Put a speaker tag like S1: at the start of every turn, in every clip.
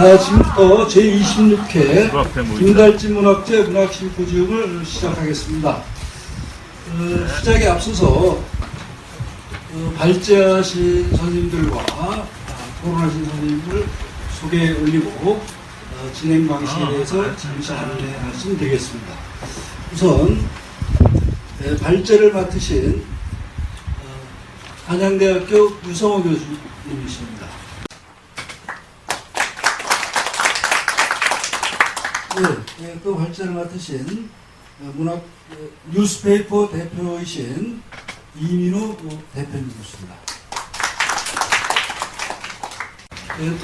S1: 지금부터 제26회 김달진 문학제 문학심포지움을 시작하겠습니다. 시작에 앞서서 발제하신 선생님들과 토론하신 선생님을 소개해 올리고 진행 방식에 대해서 잠시 안내 말씀드리겠습니다. 우선 발제를 맡으신 한양대학교 유성호 교수님이십니다. 또 발제를 맡으신 문학 뉴스페이퍼 대표이신 이민호 대표님이십니다.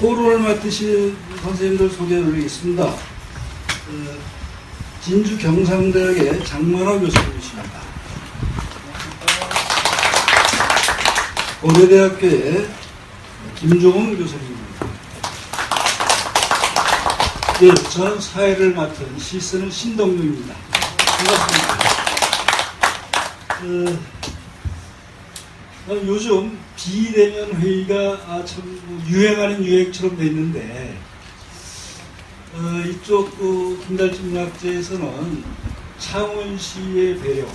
S1: 토론을 맡으신 선생님들 소개해 드리겠습니다. 진주 경상대학의 장만화 교수님이십니다. 고려대학교의 김종훈 교수님입니다. 전 사회를 맡은 시쓰는 신동룡입니다. 반갑습니다. 요즘 비대면 회의가 참 유행하는 유행처럼 됐는데 이쪽 김달진 문학제에서는 창원시의 배려,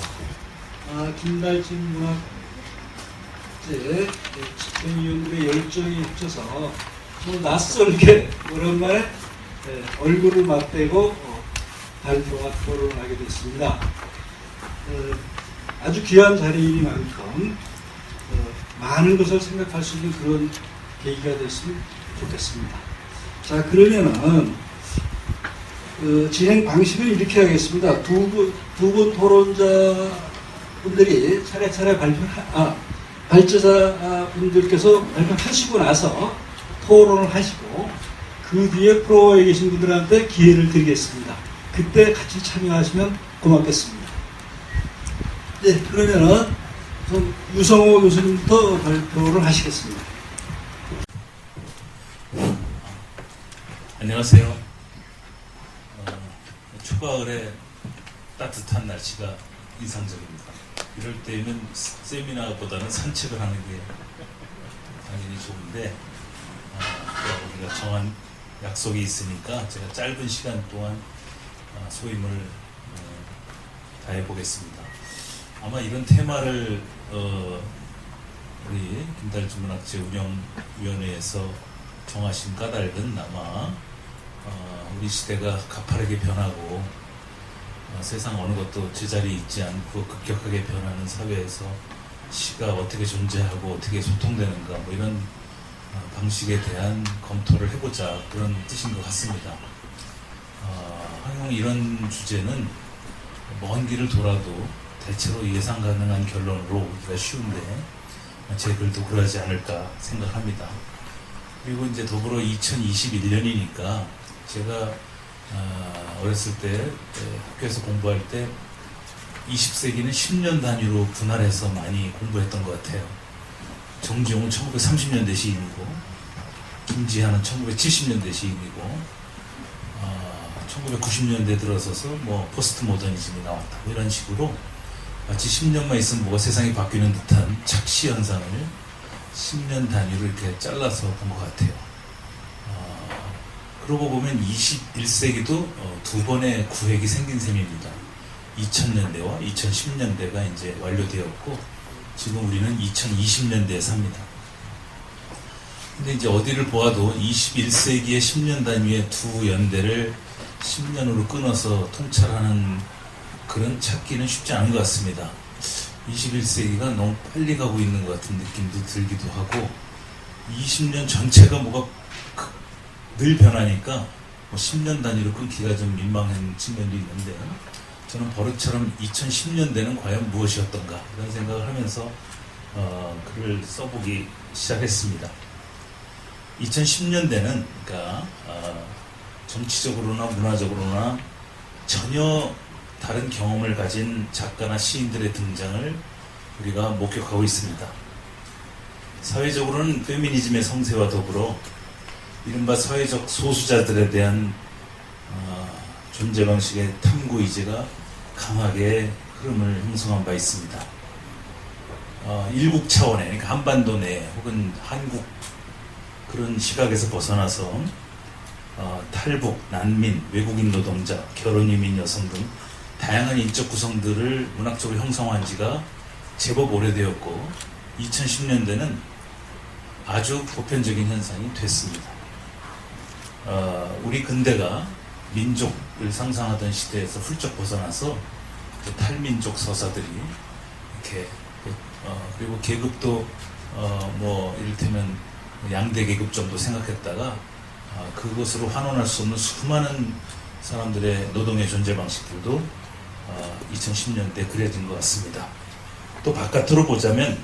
S1: 김달진 문학제 집행위원들의 열정이 합쳐서 좀 낯설게 오랜만에 얼굴을 맞대고 발표와 토론을 하게 됐습니다. 아주 귀한 자리이니만큼 많은 것을 생각할 수 있는 그런 계기가 됐으면 좋겠습니다. 자, 그러면은 진행 방식은 이렇게 하겠습니다. 두 분 토론자분들이 차례차례 발제자 분들께서 발표하시고 나서 토론을 하시고 그 뒤에 프로에 계신 분들한테 기회를 드리겠습니다. 그때 같이 참여하시면 고맙겠습니다. 네, 그러면은 유성호 교수님부터 발표를 하시겠습니다.
S2: 안녕하세요. 초가을에 따뜻한 날씨가 인상적입니다. 이럴 때는 세미나보다는 산책을 하는 게 당연히 좋은데 우리가 정한 약속이 있으니까 제가 짧은 시간 동안 소임을 다해보겠습니다. 아마 이런 테마를 우리 김달진 문학제 운영위원회에서 정하신 까닭은 아마 우리 시대가 가파르게 변하고 세상 어느 것도 제자리에 있지 않고 급격하게 변하는 사회에서 시가 어떻게 존재하고 어떻게 소통되는가 뭐 이런 방식에 대한 검토를 해보자 그런 뜻인 것 같습니다. 항상 이런 주제는 먼 길을 돌아도 대체로 예상 가능한 결론으로 오기가 쉬운데 제 글도 그러지 않을까 생각합니다. 그리고 이제 더불어 2021년이니까 제가 어렸을 때 학교에서 공부할 때 20세기는 10년 단위로 분할해서 많이 공부했던 것 같아요. 정지용은 1930년대 시인이고 김지한은 1970년대 시인이고 1990년대 들어서서 뭐 포스트 모더니즘이 나왔다 이런 식으로 마치 10년만 있으면 뭐가 세상이 바뀌는 듯한 착시 현상을 10년 단위로 이렇게 잘라서 본 것 같아요. 그러고 보면 21세기도 두 번의 구획이 생긴 셈입니다. 2000년대와 2010년대가 이제 완료되었고 지금 우리는 2020년대에 삽니다. 근데 이제 어디를 보아도 21세기의 10년 단위의 두 연대를 10년으로 끊어서 통찰하는 그런 찾기는 쉽지 않은 것 같습니다. 21세기가 너무 빨리 가고 있는 것 같은 느낌도 들기도 하고 20년 전체가 뭐가 늘 변하니까 뭐 10년 단위로 끊기가 좀 민망한 측면도 있는데 저는 버릇처럼 2010년대는 과연 무엇이었던가 이런 생각을 하면서 글을 써보기 시작했습니다. 2010년대는 그러니까 정치적으로나 문화적으로나 전혀 다른 경험을 가진 작가나 시인들의 등장을 우리가 목격하고 있습니다. 사회적으로는 페미니즘의 성세와 더불어 이른바 사회적 소수자들에 대한 존재 방식의 탐구 의제가 강하게 흐름을 형성한 바 있습니다. 일국 차원의, 그러니까 한반도 내 혹은 한국 그런 시각에서 벗어나서 탈북, 난민, 외국인 노동자, 결혼이민 여성 등 다양한 인적 구성들을 문학적으로 형성한 지가 제법 오래되었고 2010년대는 아주 보편적인 현상이 됐습니다. 우리 근대가 민족을 상상하던 시대에서 훌쩍 벗어나서 탈민족 서사들이 이렇게 그리고 계급도 뭐 이를테면 양대 계급 정도 생각했다가 그것으로 환원할 수 없는 수많은 사람들의 노동의 존재 방식들도 2010년대 그려진 것 같습니다. 또 바깥으로 보자면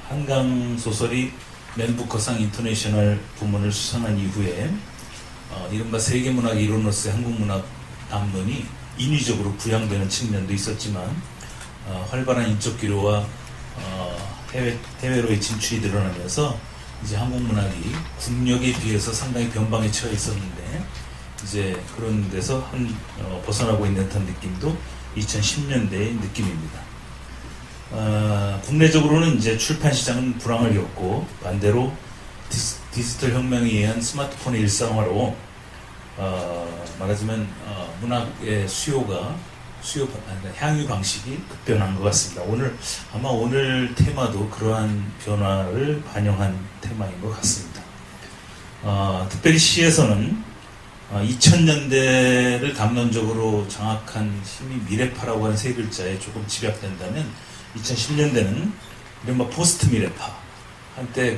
S2: 한강 소설이 맨 부커상 인터내셔널 부문을 수상한 이후에 이른바 세계문학 이론으로서의 한국문학 담론이 인위적으로 부양되는 측면도 있었지만 활발한 인적 기류와 해외로의 진출이 늘어나면서 이제 한국 문학이 국력에 비해서 상당히 변방에 처해 있었는데 이제 그런 데서 벗어나고 있는 듯한 느낌도 2010년대의 느낌입니다. 국내적으로는 이제 출판 시장은 불황을 겪고 반대로 디지털 혁명에 의한 스마트폰의 일상화로 말하자면 문학의 향유 방식이 급변한 것 같습니다. 아마 오늘 테마도 그러한 변화를 반영한 테마인 것 같습니다. 특별히 시에서는 2000년대를 담론적으로 장악한 힘이 미래파라고 하는 세 글자에 조금 집약된다면 2010년대는 이른바 포스트 미래파, 한때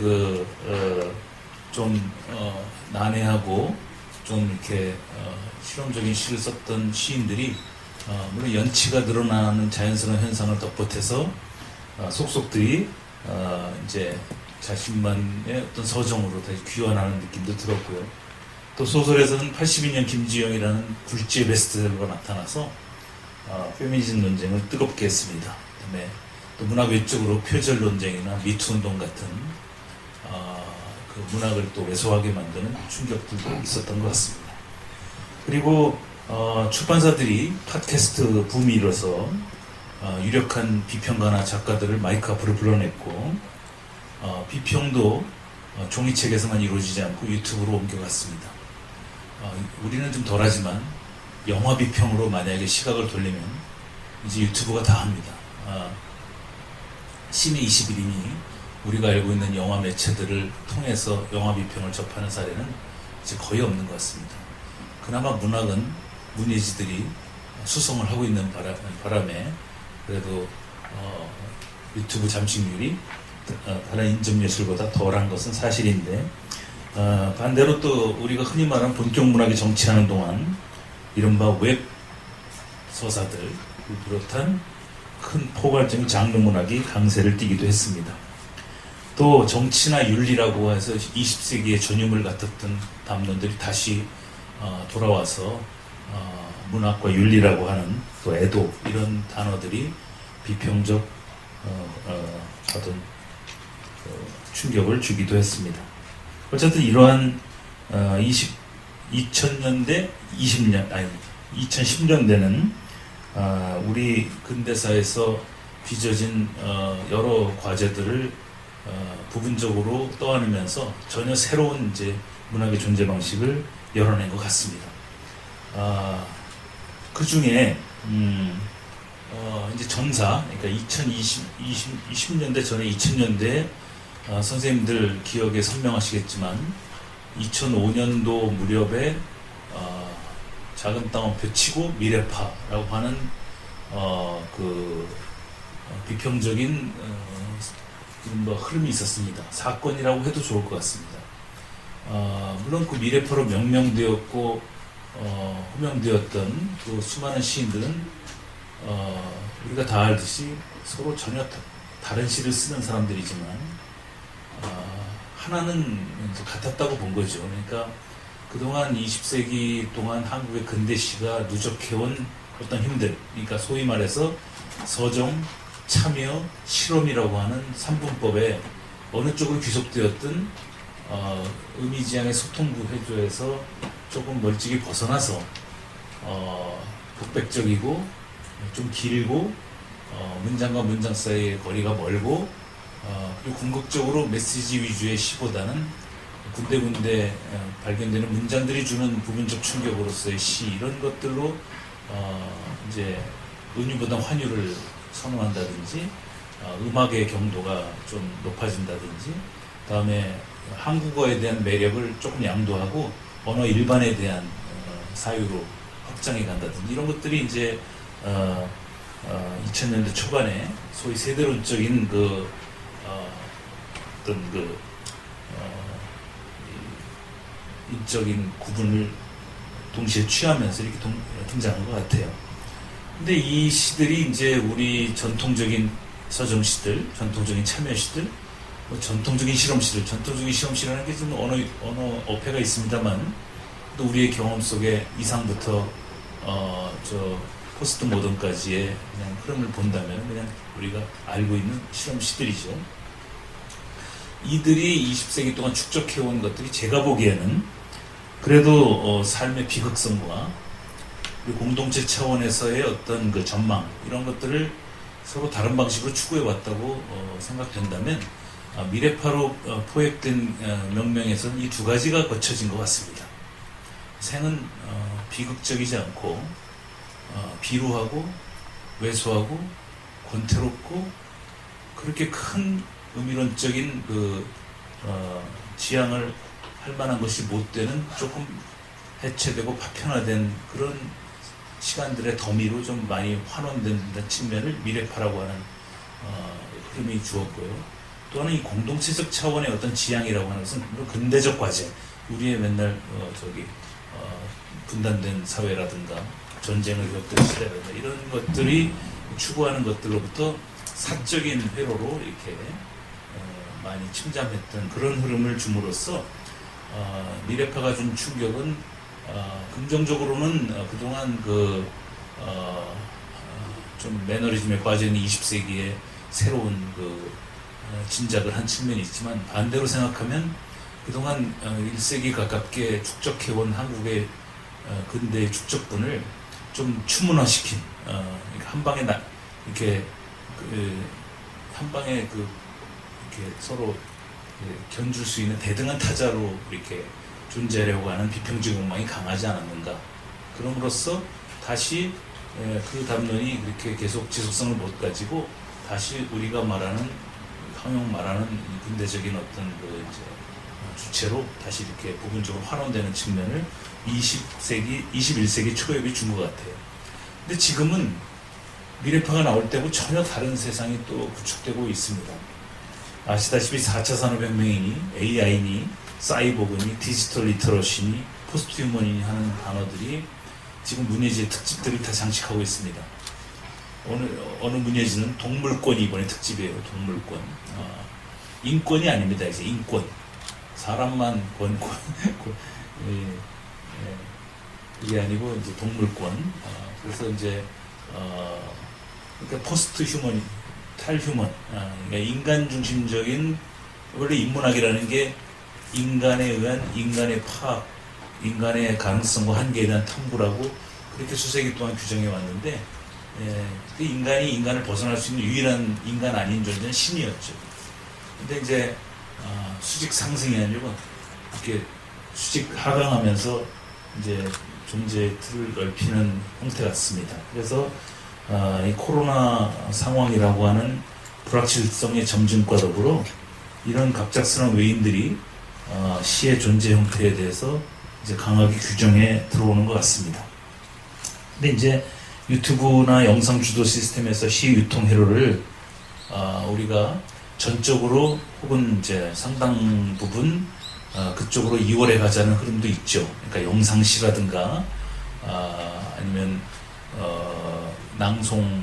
S2: 좀 난해하고 좀 이렇게 실험적인 시를 썼던 시인들이 물론 연치가 늘어나는 자연스러운 현상을 덧붙여서 속속들이 이제 자신만의 어떤 서정으로 다시 귀환하는 느낌도 들었고요. 또 소설에서는 82년 김지영이라는 굴지의 베스트셀러가 나타나서 페미니즘 논쟁을 뜨겁게 했습니다. 그다음에 또 문학 외적으로 표절 논쟁이나 미투 운동 같은 그 문학을 또 왜소하게 만드는 충격들도 있었던 것 같습니다. 그리고 출판사들이 팟캐스트 붐이 일어서 유력한 비평가나 작가들을 마이크 앞으로 불러냈고 비평도 종이책에서만 이루어지지 않고 유튜브로 옮겨갔습니다. 우리는 좀 덜하지만 영화 비평으로 만약에 시각을 돌리면 이제 유튜브가 다 합니다. 심의 21인이 우리가 알고 있는 영화 매체들을 통해서 영화 비평을 접하는 사례는 이제 거의 없는 것 같습니다. 그나마 문학은 문예지들이 수송을 하고 있는 바람에 그래도 유튜브 잠식률이 다른 인접예술보다 덜한 것은 사실인데 반대로 또 우리가 흔히 말하는 본격 문학이 정치하는 동안 이른바 웹 서사들을 비롯한 큰 포괄적인 장르 문학이 강세를 띠기도 했습니다. 또 정치나 윤리라고 해서 20세기의 전유물 같았던 담론들이 다시 돌아와서 문학과 윤리라고 하는 또 애도 이런 단어들이 비평적 어떤 충격을 주기도 했습니다. 어쨌든 이러한 2010년대는 우리 근대사에서 빚어진 여러 과제들을 부분적으로 떠안으면서 전혀 새로운 이제 문학의 존재 방식을 열어낸 것 같습니다. 그 중에 이제 전사, 그러니까 2020년대 전에 2000년대 선생님들 기억에 선명하시겠지만 2005년도 무렵에 작은 땅은 벼치고 미래파라고 하는 비평적인 흐름이 있었습니다. 사건이라고 해도 좋을 것 같습니다. 물론 그 미래파로 명명되었고 호명되었던 그 수많은 시인들은 우리가 다 알듯이 서로 전혀 다른 시를 쓰는 사람들이지만 하나는 같았다고 본 거죠. 그러니까 그동안 20세기 동안 한국의 근대시가 누적해온 어떤 힘들, 그러니까 소위 말해서 서정, 참여, 실험이라고 하는 삼분법에 어느 쪽으로 귀속되었든 의미지향의 소통부 회조에서 조금 멀찍이 벗어나서 독백적이고 좀 길고 문장과 문장 사이의 거리가 멀고 그리고 궁극적으로 메시지 위주의 시보다는 군데군데 발견되는 문장들이 주는 부분적 충격으로서의 시 이런 것들로 이제 은유보다 환유를 선호한다든지 음악의 경도가 좀 높아진다든지 다음에 한국어에 대한 매력을 조금 양도하고 언어 일반에 대한 사유로 확장해 간다든지 이런 것들이 이제 2000년대 초반에 소위 세대론적인 어떤 인적인 구분을 동시에 취하면서 이렇게 등장한 것 같아요. 근데 이 시들이 이제 우리 전통적인 서정시들, 전통적인 참여시들, 뭐 전통적인 실험시들, 전통적인 실험시라는 게 좀 언어 어폐가 있습니다만 또 우리의 경험 속에 이상부터 저 포스트 모던까지의 그냥 흐름을 본다면 그냥 우리가 알고 있는 실험시들이죠. 이들이 20세기 동안 축적해온 것들이 제가 보기에는 그래도 삶의 비극성과 그리고 공동체 차원에서의 어떤 그 전망 이런 것들을 서로 다른 방식으로 추구해 왔다고 생각된다면 미래파로 포획된 명명에서는 이 두 가지가 거쳐진 것 같습니다. 생은 비극적이지 않고 비루하고 왜소하고 권태롭고 그렇게 큰 의미론적인 지향을 할 만한 것이 못 되는 조금 해체되고 파편화된 그런 시간들의 더미로 좀 많이 환원된 측면을 미래파라고 하는 흐름이 주었고요. 또 하나는 이 공동체적 차원의 어떤 지향이라고 하는 것은 근대적 과제, 우리의 맨날 분단된 사회라든가 전쟁을 겪던 시대라든가 이런 것들이 추구하는 것들로부터 사적인 회로로 이렇게 많이 침잠했던 그런 흐름을 줌으로써 미래파가 준 충격은 긍정적으로는 그동안 좀 매너리즘에 빠져있는 20세기의 새로운 진작을 한 측면이 있지만 반대로 생각하면 그동안 1세기 가깝게 축적해온 한국의 근대의 축적분을 좀 추문화시킨 한 방에 이렇게 한 방에 이렇게 서로 견줄 수 있는 대등한 타자로 이렇게 존재하려고 하는 비평적 욕망이 강하지 않았는가. 그럼으로써 다시 그 담론이 그렇게 계속 지속성을 못 가지고 다시 우리가 말하는 항용 말하는 근대적인 어떤 주체로 다시 이렇게 부분적으로 환원되는 측면을 20세기, 21세기 초엽이 준 것 같아요. 근데 지금은 미래파가 나올 때하고 전혀 다른 세상이 또 구축되고 있습니다. 아시다시피 4차 산업혁명이니 AI니 사이보그니 디지털 리터러시니 포스트 휴먼이니 하는 단어들이 지금 문예지의 특집들을 다 장식하고 있습니다. 어느 문예지는 동물권이 이번에 특집이에요. 동물권. 인권이 아닙니다. 이제 인권. 사람만 권권. 그게 아니고 이제 동물권. 그래서 이제 그러니까 포스트 휴먼, 탈휴먼. 그러니까 인간 중심적인 원래 인문학이라는 게 인간에 의한 인간의 파악, 인간의 가능성과 한계에 대한 탐구라고 그렇게 수세기 동안 규정해 왔는데 그 인간이 인간을 벗어날 수 있는 유일한 인간 아닌 존재는 신이었죠. 근데 이제 수직 상승이 아니고 이렇게 수직 하강하면서 이제 존재의 틀을 넓히는 형태 같습니다. 그래서 이 코로나 상황이라고 하는 불확실성의 점증과 더불어 이런 갑작스러운 외인들이 시의 존재 형태에 대해서 이제 강하게 규정해 들어오는 것 같습니다. 근데 이제 유튜브나 영상 주도 시스템에서 시 유통 회로를 우리가 전적으로 혹은 이제 상당 부분 그쪽으로 이월해 가자는 흐름도 있죠. 그러니까 영상시라든가 아니면 낭송을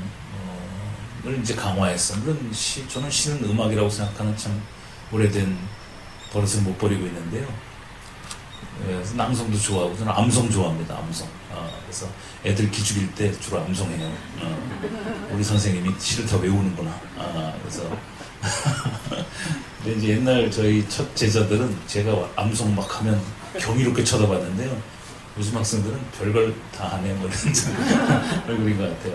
S2: 이제 강화해서 물론 저는 시는 음악이라고 생각하는 참 오래된 버릇을 못 버리고 있는데요. 그래서 낭송도 좋아하고 저는 암송 좋아합니다. 암송. 그래서 애들 기죽일 때 주로 암송해요. 우리 선생님이 시를 더 외우는구나. 그래서 근데 이제 옛날 저희 첫 제자들은 제가 암송 막 하면 경이롭게 쳐다봤는데요. 요즘 학생들은 별걸 다 하네 뭐 이런 얼굴인 것 같아요.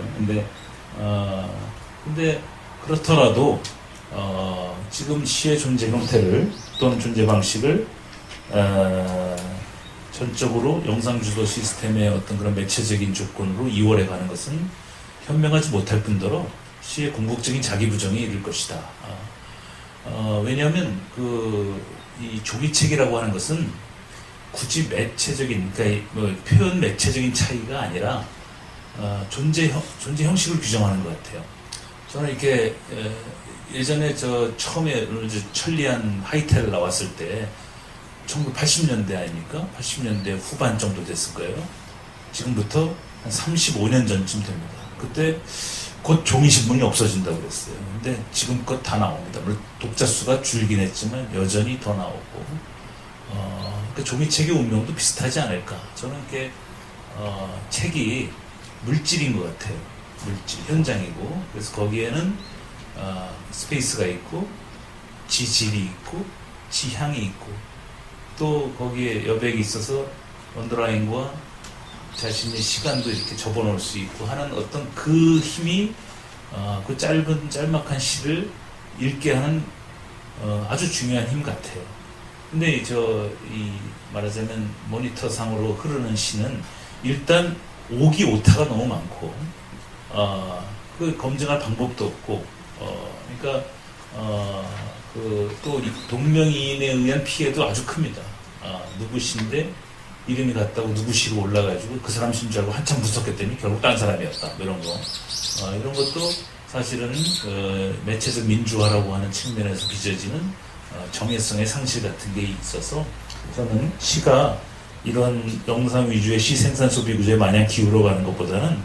S2: 근데 그렇더라도 지금 시의 존재 형태를 또는 존재 방식을 전적으로 영상 주도 시스템의 어떤 그런 매체적인 조건으로 이월해 가는 것은 현명하지 못할 뿐더러 시의 궁극적인 자기 부정에 이를 것이다. 왜냐하면 이 조기책이라고 하는 것은 굳이 매체적인, 그러니까 뭐 표현 매체적인 차이가 아니라 존재 형식을 규정하는 것 같아요. 저는 이렇게 예전에 처음에 천리안 하이텔 나왔을 때 1980년대 아닙니까? 80년대 후반 정도 됐을 거예요. 지금부터 한 35년 전쯤 됩니다. 그때 곧 종이신문이 없어진다고 그랬어요. 근데 지금껏 다 나옵니다. 물론 독자 수가 줄긴 했지만 여전히 더 나오고, 그 종이책의 운명도 비슷하지 않을까. 저는 이렇게 책이 물질인 것 같아요. 물질, 현장이고, 그래서 거기에는 스페이스가 있고, 지질이 있고, 지향이 있고, 또 거기에 여백이 있어서 언더라인과 자신의 시간도 이렇게 접어놓을 수 있고 하는 어떤 그 힘이 그 짤막한 시를 읽게 하는 아주 중요한 힘 같아요. 근데 말하자면 모니터상으로 흐르는 시는 일단 오기 오타가 너무 많고 그 검증할 방법도 없고 그러니까 또 동명이인에 의한 피해도 아주 큽니다. 누구 시인데 이름이 같다고 누구 시로 올라가지고 그 사람 시인 줄 알고 한참 분석했더니 결국 딴 사람이었다. 이런 거. 이런 것도 사실은 매체적 민주화라고 하는 측면에서 빚어지는 정체성의 상실 같은 게 있어서 저는 시가 이런 영상 위주의 시 생산 소비 구조에 마냥 기울어가는 것보다는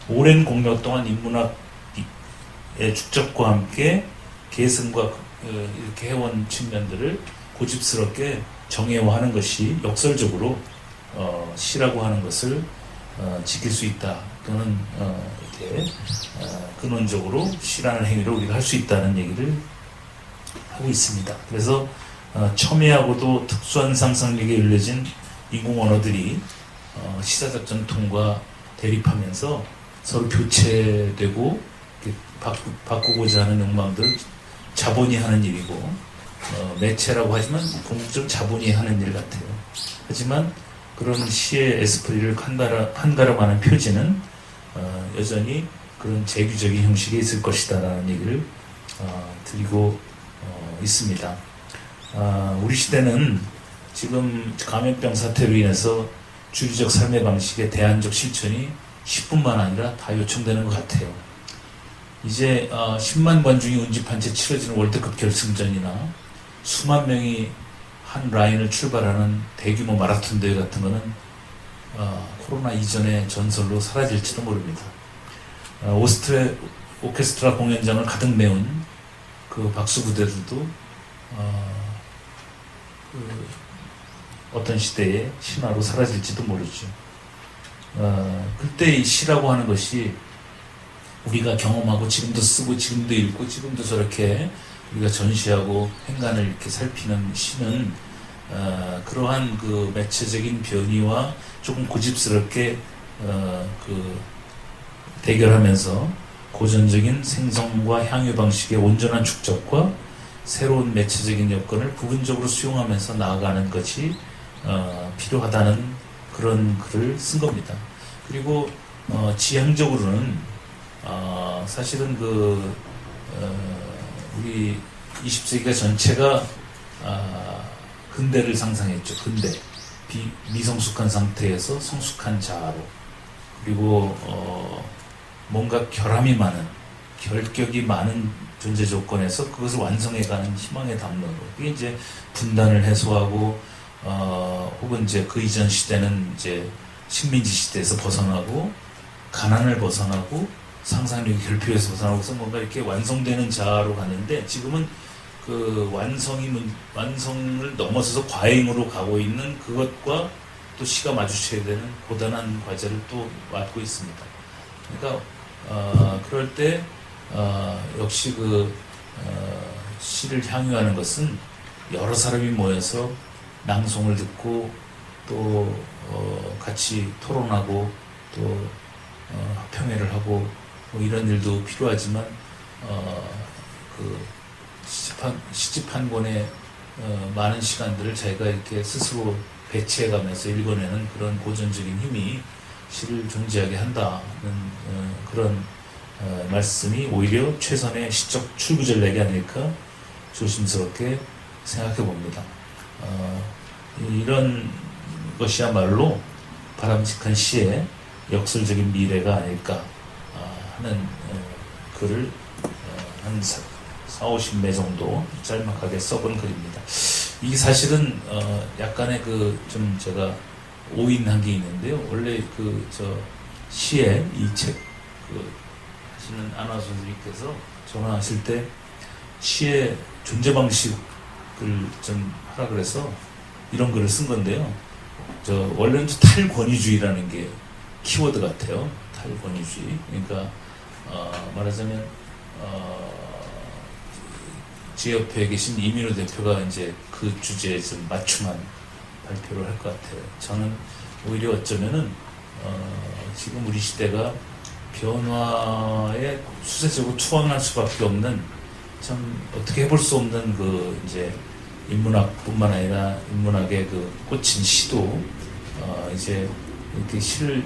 S2: 오랜 공력 동안 인문학의 축적과 함께 계승과 이렇게 해온 측면들을 고집스럽게 정예화하는 것이 역설적으로 시라고 하는 것을 지킬 수 있다. 또는 이렇게 근원적으로 시라는 행위를 우리가 할 수 있다는 얘기를 하고 있습니다. 그래서 첨예하고도 특수한 상상력에 일려진 인공 언어들이 시사적 전통과 대립하면서 서로 교체되고 바꾸고자 하는 욕망들 자본이 하는 일이고 매체라고 하지만 궁극적으로 자본이 하는 일 같아요. 하지만 그런 시의 에스프리를 한가름하는 표지는 여전히 그런 재규적인 형식이 있을 것이다라는 얘기를 드리고 있습니다. 우리 시대는 지금 감염병 사태로 인해서 주류적 삶의 방식의 대안적 실천이 10분만 아니라 다 요청되는 것 같아요. 이제 10만 관중이 운집한 채 치러지는 월드컵 결승전이나 수만 명이 한 라인을 출발하는 대규모 마라톤 대회 같은 거는 코로나 이전의 전설로 사라질지도 모릅니다. 오케스트라 공연장을 가득 메운 그 박수 부대들도 어떤 시대의 신화로 사라질지도 모르죠. 그때 이 시라고 하는 것이 우리가 경험하고 지금도 쓰고 지금도 읽고 지금도 저렇게 우리가 전시하고 행간을 이렇게 살피는 시는 그러한 그 매체적인 변이와 조금 고집스럽게 대결하면서 고전적인 생성과 향유 방식의 온전한 축적과 새로운 매체적인 여건을 부분적으로 수용하면서 나아가는 것이 필요하다는 그런 글을 쓴 겁니다. 그리고 지향적으로는 사실은 우리 20세기가 전체가 근대를 상상했죠. 근대. 미성숙한 상태에서 성숙한 자아로. 그리고 뭔가 결함이 많은, 결격이 많은 존재 조건에서 그것을 완성해가는 희망의 담론으로. 그게 이제 분단을 해소하고 혹은 이제 그 이전 시대는 이제 식민지 시대에서 벗어나고 가난을 벗어나고 상상력의 결핍에서 벗어나고서 뭔가 이렇게 완성되는 자아로 갔는데 지금은 그 완성을 넘어서서 과잉으로 가고 있는 그것과 또 시가 마주쳐야 되는 고단한 과제를 또 맡고 있습니다. 그러니까 그럴 때 역시 시를 향유하는 것은 여러 사람이 모여서 낭송을 듣고 또 같이 토론하고 또 합평회를 하고 뭐 이런 일도 필요하지만 시집 한 권의 많은 시간들을 자기가 이렇게 스스로 배치해가면서 읽어내는 그런 고전적인 힘이 시를 존재하게 한다는 그런 말씀이 오히려 최선의 시적 출구전략이 아닐까 조심스럽게 생각해 봅니다. 이런 것이야말로 바람직한 시의 역설적인 미래가 아닐까 하는 글을 한 40-50매 정도 짤막하게 써본 글입니다. 이게 사실은 약간의 좀 제가 오인한 게 있는데요. 원래 시에 이 책 하시는 아나운서 선생님께서 전화하실 때 시의 존재 방식을 좀 하라 그래서 이런 글을 쓴 건데요. 원래는 탈권위주의라는 게 키워드 같아요. 탈권위주의. 그러니까 말하자면 제 옆에 계신 이민우 대표가 이제 그 주제에 좀 맞춤한 발표를 할 것 같아요. 저는 오히려 어쩌면은 지금 우리 시대가 변화에 수세적으로 투항할 수밖에 없는 참 어떻게 해볼 수 없는 이제 인문학뿐만 아니라 인문학의 꽂힌 시도 이제 이렇게 시를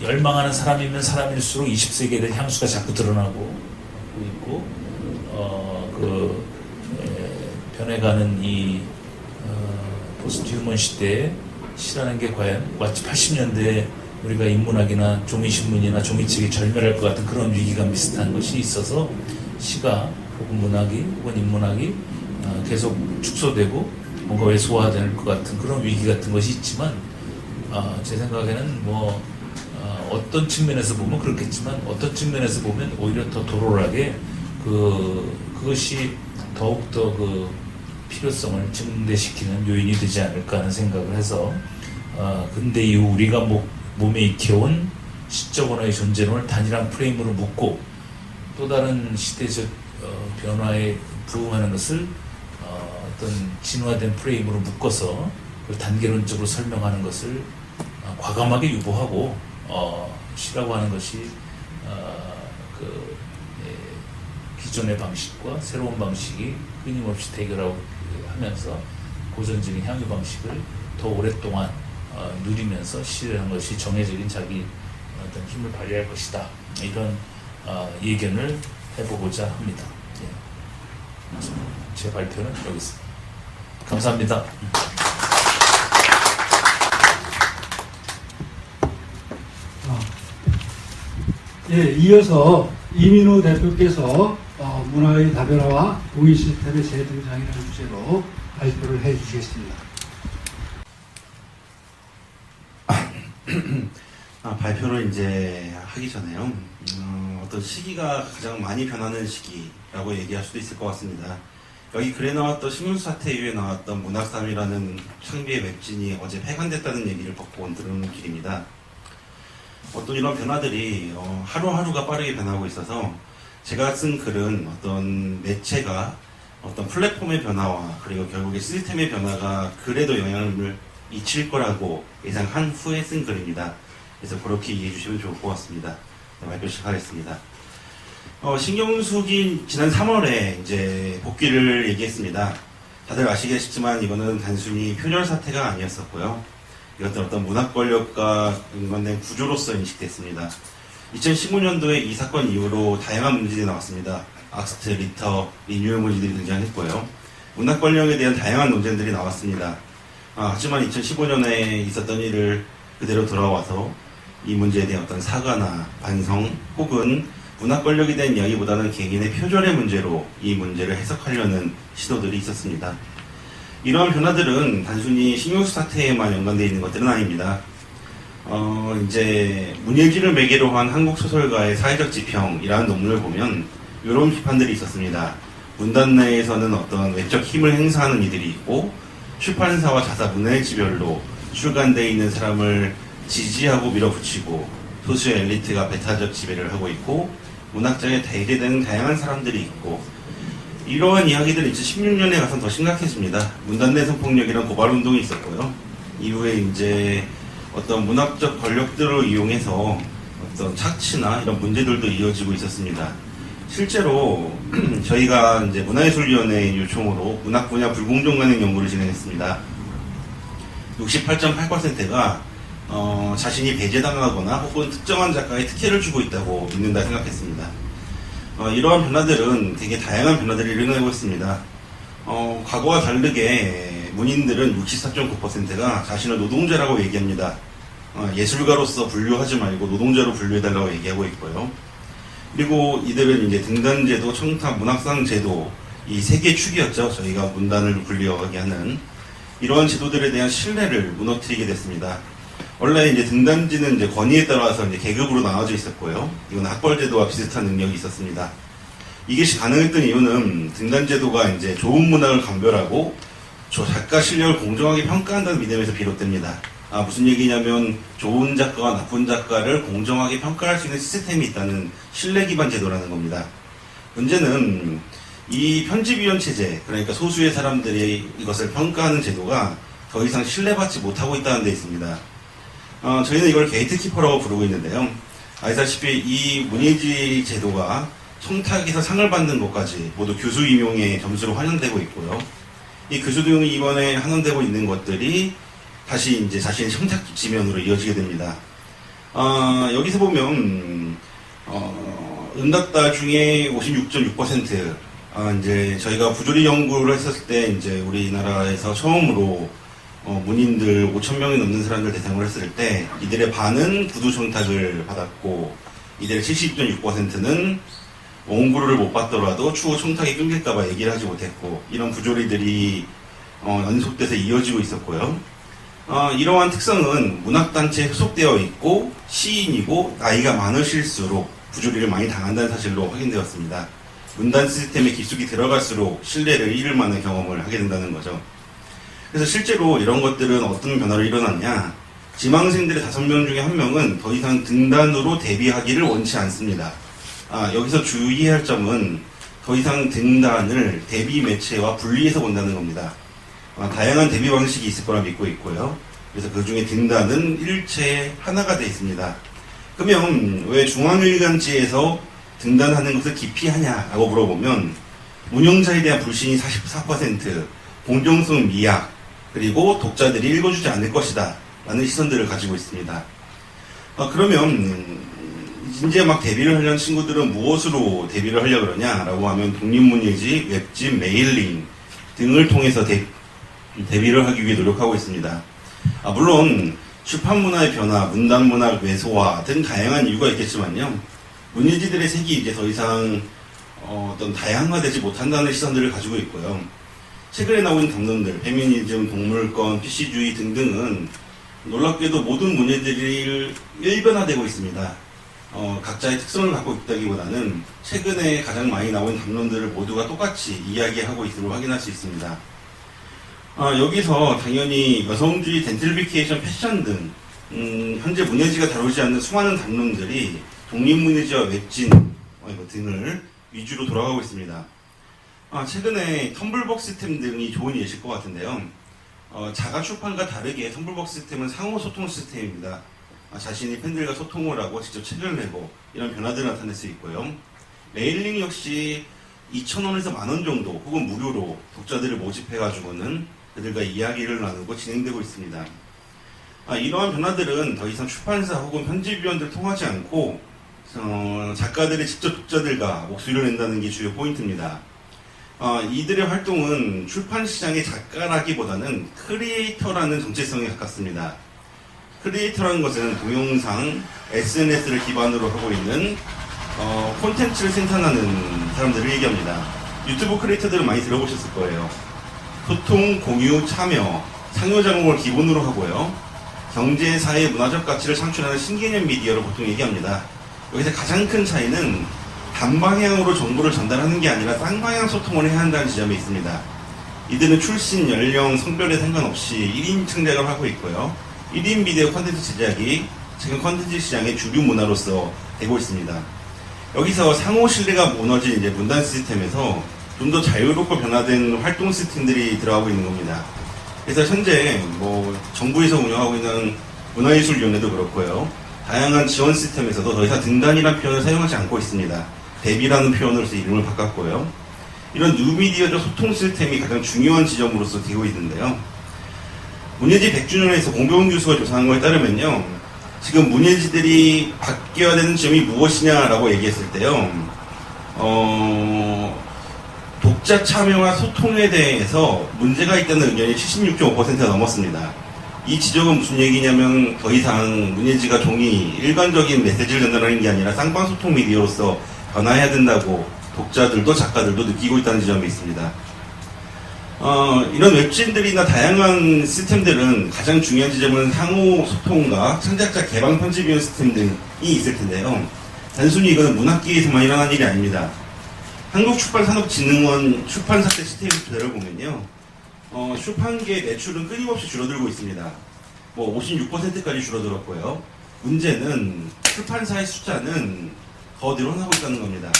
S2: 열망하는 사람이면 사람일수록 20세기에 대한 향수가 자꾸 드러나고 있고 변해가는 이 포스트 휴먼 시대에 시라는 게 과연 마치 80년대에 우리가 인문학이나 종이신문이나 종이책이 절멸할 것 같은 그런 위기감 비슷한 것이 있어서 시가 혹은 문학이 혹은 인문학이 계속 축소되고 뭔가 왜소화될 것 같은 그런 위기 같은 것이 있지만 제 생각에는 어떤 측면에서 보면 그렇겠지만 어떤 측면에서 보면 오히려 더 도롤하게 그것이 더욱더 필요성을 증대시키는 요인이 되지 않을까 하는 생각을 해서 근대 이후 우리가 몸에 익혀온 시적 언어의 존재론을 단일한 프레임으로 묶고 또 다른 시대적 변화에 부응하는 것을 어떤 진화된 프레임으로 묶어서 그걸 단계론적으로 설명하는 것을 과감하게 유보하고 시라고 하는 것이 기존의 방식과 새로운 방식이 끊임없이 대결하고 하면서 고전적인 향유 방식을 더 오랫동안 누리면서 시라는 것이 정해적인 자기 어떤 힘을 발휘할 것이다. 이런 예견을 해보고자 합니다. 예. 제 발표는 여기 있습니다. 감사합니다.
S1: 예, 이어서 이민우 대표께서 문화의 다변화와 동의 시스템의 재등장이라는 주제로 발표를 해주시겠습니다.
S3: 발표를 이제 하기 전에요. 어떤 시기가 가장 많이 변하는 시기라고 얘기할 수도 있을 것 같습니다. 여기 글에 나왔던 신문수 사태 이후에 나왔던 문학삼이라는 창비의 웹진이 어제 폐간됐다는 얘기를 듣고 들은 길입니다. 어떤 이런 변화들이 하루하루가 빠르게 변하고 있어서 제가 쓴 글은 어떤 매체가 어떤 플랫폼의 변화와 그리고 결국에 시스템의 변화가 글에도 영향을 미칠 거라고 예상한 후에 쓴 글입니다. 그래서 그렇게 이해해 주시면 좋을 것 같습니다. 발표 시작하겠습니다. 신경숙이 지난 3월에 이제 복귀를 얘기했습니다. 다들 아시겠지만 이거는 단순히 표절 사태가 아니었었고요. 이것도 어떤 문학 권력과 연관된 구조로서 인식됐습니다. 2015년도에 이 사건 이후로 다양한 문제들이 나왔습니다. 악스트, 리터, 리뉴얼 문제들이 등장했고요. 문학 권력에 대한 다양한 논쟁들이 나왔습니다. 하지만 2015년에 있었던 일을 그대로 돌아와서 이 문제에 대한 어떤 사과나 반성 혹은 문학 권력에 대한 이야기보다는 개인의 표절의 문제로 이 문제를 해석하려는 시도들이 있었습니다. 이러한 변화들은 단순히 신경수 사태에만 연관되어 있는 것들은 아닙니다. 이제 문예지를 매개로 한 한국 소설가의 사회적 지평이라는 논문을 보면 이런 비판들이 있었습니다. 문단 내에서는 어떤 외적 힘을 행사하는 이들이 있고 출판사와 자사 문예지별로 출간되어 있는 사람을 지지하고 밀어붙이고 소수의 엘리트가 배타적 지배를 하고 있고 문학장에 대개되는 다양한 사람들이 있고 이러한 이야기들은 2016년에 가서 더 심각해집니다. 문단 내 성폭력이란 고발 운동이 있었고요. 이후에 이제 어떤 문학적 권력들을 이용해서 어떤 착취나 이런 문제들도 이어지고 있었습니다. 실제로 저희가 이제 문화예술위원회 요청으로 문학 분야 불공정 관행 연구를 진행했습니다. 68.8%가 자신이 배제당하거나 혹은 특정한 작가에 특혜를 주고 있다고 믿는다 생각했습니다. 이러한 변화들은 되게 다양한 변화들이 일어나고 있습니다. 과거와 다르게 문인들은 64.9%가 자신을 노동자라고 얘기합니다. 예술가로서 분류하지 말고 노동자로 분류해달라고 얘기하고 있고요. 그리고 이들은 이제 등단제도, 청탁, 문학상 제도, 이 세 개의 축이었죠. 저희가 문단을 분류하게 하는 이러한 제도들에 대한 신뢰를 무너뜨리게 됐습니다. 원래 이제 등단지는 이제 권위에 따라서 이제 계급으로 나눠져 있었고요. 이건 학벌제도와 비슷한 능력이 있었습니다. 이것이 가능했던 이유는 등단제도가 이제 좋은 문학을 감별하고 작가 실력을 공정하게 평가한다는 믿음에서 비롯됩니다. 무슨 얘기냐면 좋은 작가와 나쁜 작가를 공정하게 평가할 수 있는 시스템이 있다는 신뢰 기반 제도라는 겁니다. 문제는 이 편집위원 체제, 그러니까 소수의 사람들이 이것을 평가하는 제도가 더 이상 신뢰받지 못하고 있다는 데 있습니다. 저희는 이걸 게이트키퍼라고 부르고 있는데요. 아시다시피 이 문예지 제도가 청탁에서 상을 받는 것까지 모두 교수 임용의 점수로 환영되고 있고요. 이 교수 등이 이번에 환원되고 있는 것들이 다시 이제 자신의 청탁 지면으로 이어지게 됩니다. 여기서 보면 응답자 중에 56.6%, 이제 저희가 부조리 연구를 했었을 때 이제 우리나라에서 처음으로 문인들 5,000명이 넘는 사람들 대상으로 했을 때 이들의 반은 구두 청탁을 받았고 이들의 70.6%는 원고를 못 받더라도 추후 청탁이 끊길까봐 얘기를 하지 못했고 이런 부조리들이 연속돼서 이어지고 있었고요. 이러한 특성은 문학단체에 소속되어 있고 시인이고 나이가 많으실수록 부조리를 많이 당한다는 사실로 확인되었습니다. 문단 시스템에 깊숙이 들어갈수록 신뢰를 잃을 만한 경험을 하게 된다는 거죠. 그래서 실제로 이런 것들은 어떤 변화로 일어났냐, 지망생들의 5명 중에 1명은 더 이상 등단으로 데뷔하기를 원치 않습니다. 여기서 주의해야 할 점은 더 이상 등단을 데뷔 매체와 분리해서 본다는 겁니다. 다양한 데뷔 방식이 있을 거라 믿고 있고요. 그래서 그 중에 등단은 일체 하나가 되어 있습니다. 그러면 왜 중앙일간지에서 등단하는 것을 기피하냐라고 물어보면 운영자에 대한 불신이 44%, 공정성 미약, 그리고 독자들이 읽어주지 않을 것이다 라는 시선들을 가지고 있습니다. 그러면 이제 막 데뷔를 하려는 친구들은 무엇으로 데뷔를 하려고 그러냐라고 하면 독립문예지, 웹진, 메일링 등을 통해서 데뷔를 하기 위해 노력하고 있습니다. 물론 출판문화의 변화, 문단문학 왜소화 등 다양한 이유가 있겠지만요. 문예지들의 색이 이제 더 이상 어떤 다양화되지 못한다는 시선들을 가지고 있고요. 최근에 나온 담론들, 페미니즘, 동물권, PC주의 등등은 놀랍게도 모든 문예들이 일변화되고 있습니다. 각자의 특성을 갖고 있다기보다는 최근에 가장 많이 나온 담론들을 모두가 똑같이 이야기하고 있음을 확인할 수 있습니다. 여기서 당연히 여성주의, 젠틀리피케이션, 패션 등 현재 문예지가 다루지 않는 수많은 담론들이 독립문예지와 웹진 등을 위주로 돌아가고 있습니다. 최근에 텀블벅 시스템 등이 좋은 예시일 것 같은데요. 자가 출판과 다르게 텀블벅 시스템은 상호 소통 시스템입니다. 자신이 팬들과 소통을 하고 직접 책을 내고 이런 변화들을 나타낼 수 있고요. 메일링 역시 2,000원에서 10,000원 정도 혹은 무료로 독자들을 모집해가지고는 그들과 이야기를 나누고 진행되고 있습니다. 이러한 변화들은 더 이상 출판사 혹은 편집위원들을 통하지 않고 작가들이 직접 독자들과 목소리를 낸다는 게 주요 포인트입니다. 이들의 활동은 출판 시장의 작가라기보다는 크리에이터라는 정체성에 가깝습니다. 크리에이터라는 것은 동영상, SNS를 기반으로 하고 있는 콘텐츠를 생산하는 사람들을 얘기합니다. 유튜브 크리에이터들은 많이 들어보셨을 거예요. 소통, 공유, 참여, 상호작용을 기본으로 하고요. 경제, 사회, 문화적 가치를 창출하는 신개념 미디어를 보통 얘기합니다. 여기서 가장 큰 차이는 단방향으로 정보를 전달하는 게 아니라 쌍방향 소통을 해야 한다는 지점이 있습니다. 이들은 출신, 연령, 성별에 상관없이 1인 창작을 하고 있고요. 1인 비디오 콘텐츠 제작이 최근 콘텐츠 시장의 주류 문화로서 되고 있습니다. 여기서 상호 신뢰가 무너진 이제 문단 시스템에서 좀 더 자유롭고 변화된 활동 시스템들이 들어가고 있는 겁니다. 그래서 현재 정부에서 운영하고 있는 문화예술위원회도 그렇고요. 다양한 지원 시스템에서도 더 이상 등단이라는 표현을 사용하지 않고 있습니다. 대비라는 표현으로서 이름을 바꿨고요. 이런 뉴미디어적 소통 시스템이 가장 중요한 지점으로서 되고 있는데요. 문예지 100주년에서 공병훈 교수가 조사한 거에 따르면요, 지금 문예지들이 바뀌어야 되는 점이 무엇이냐라고 얘기했을 때요, 독자 참여와 소통에 대해서 문제가 있다는 의견이 76.5%가 넘었습니다. 이 지적은 무슨 얘기냐면 더 이상 문예지가 종이 일관적인 메시지를 전달하는 게 아니라 쌍방소통 미디어로서 변화해야 된다고 독자들도 작가들도 느끼고 있다는 지점이 있습니다. 이런 웹진들이나 다양한 시스템들은 가장 중요한 지점은 상호 소통과 창작자 개방 편집위원 시스템 등이 있을 텐데요. 단순히 이거는 문학계에서만 일어난 일이 아닙니다. 한국출판산업진흥원 출판사태 시스템을 보면요, 출판계 매출은 끊임없이 줄어들고 있습니다. 56%까지 줄어들었고요. 문제는 출판사의 숫자는 더 늘어나고 있다는 겁니다.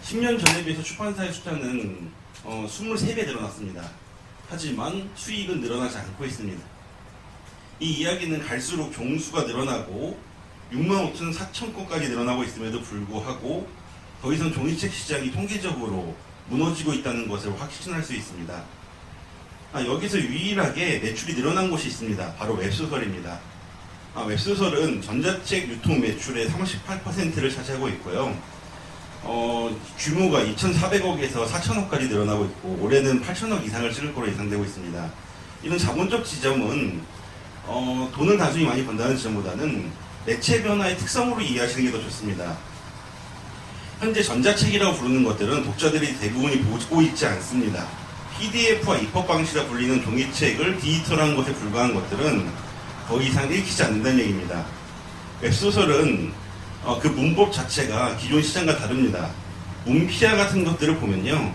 S3: 10년 전에 비해서 출판사의 숫자는 23배 늘어났습니다. 하지만 수익은 늘어나지 않고 있습니다. 이 이야기는 갈수록 종수가 늘어나고 65,400건까지 늘어나고 있음에도 불구하고 더 이상 종이책 시장이 통계적으로 무너지고 있다는 것을 확신할 수 있습니다. 여기서 유일하게 매출이 늘어난 곳이 있습니다. 바로 웹소설입니다. 웹소설은 전자책 유통 매출의 38%를 차지하고 있고요. 규모가 2,400억에서 4,000억까지 늘어나고 있고 올해는 8,000억 이상을 찍을 거로 예상되고 있습니다. 이런 자본적 지점은 돈을 단순히 많이 번다는 지점보다는 매체 변화의 특성으로 이해하시는 게 더 좋습니다. 현재 전자책이라고 부르는 것들은 독자들이 대부분이 보고 있지 않습니다. PDF와 EPUB 방식이라 불리는 종이책을 디지털한 것에 불과한 것들은 더 이상 읽히지 않는다는 얘기입니다. 웹소설은 그 문법 자체가 기존 시장과 다릅니다. 문피아 같은 것들을 보면요,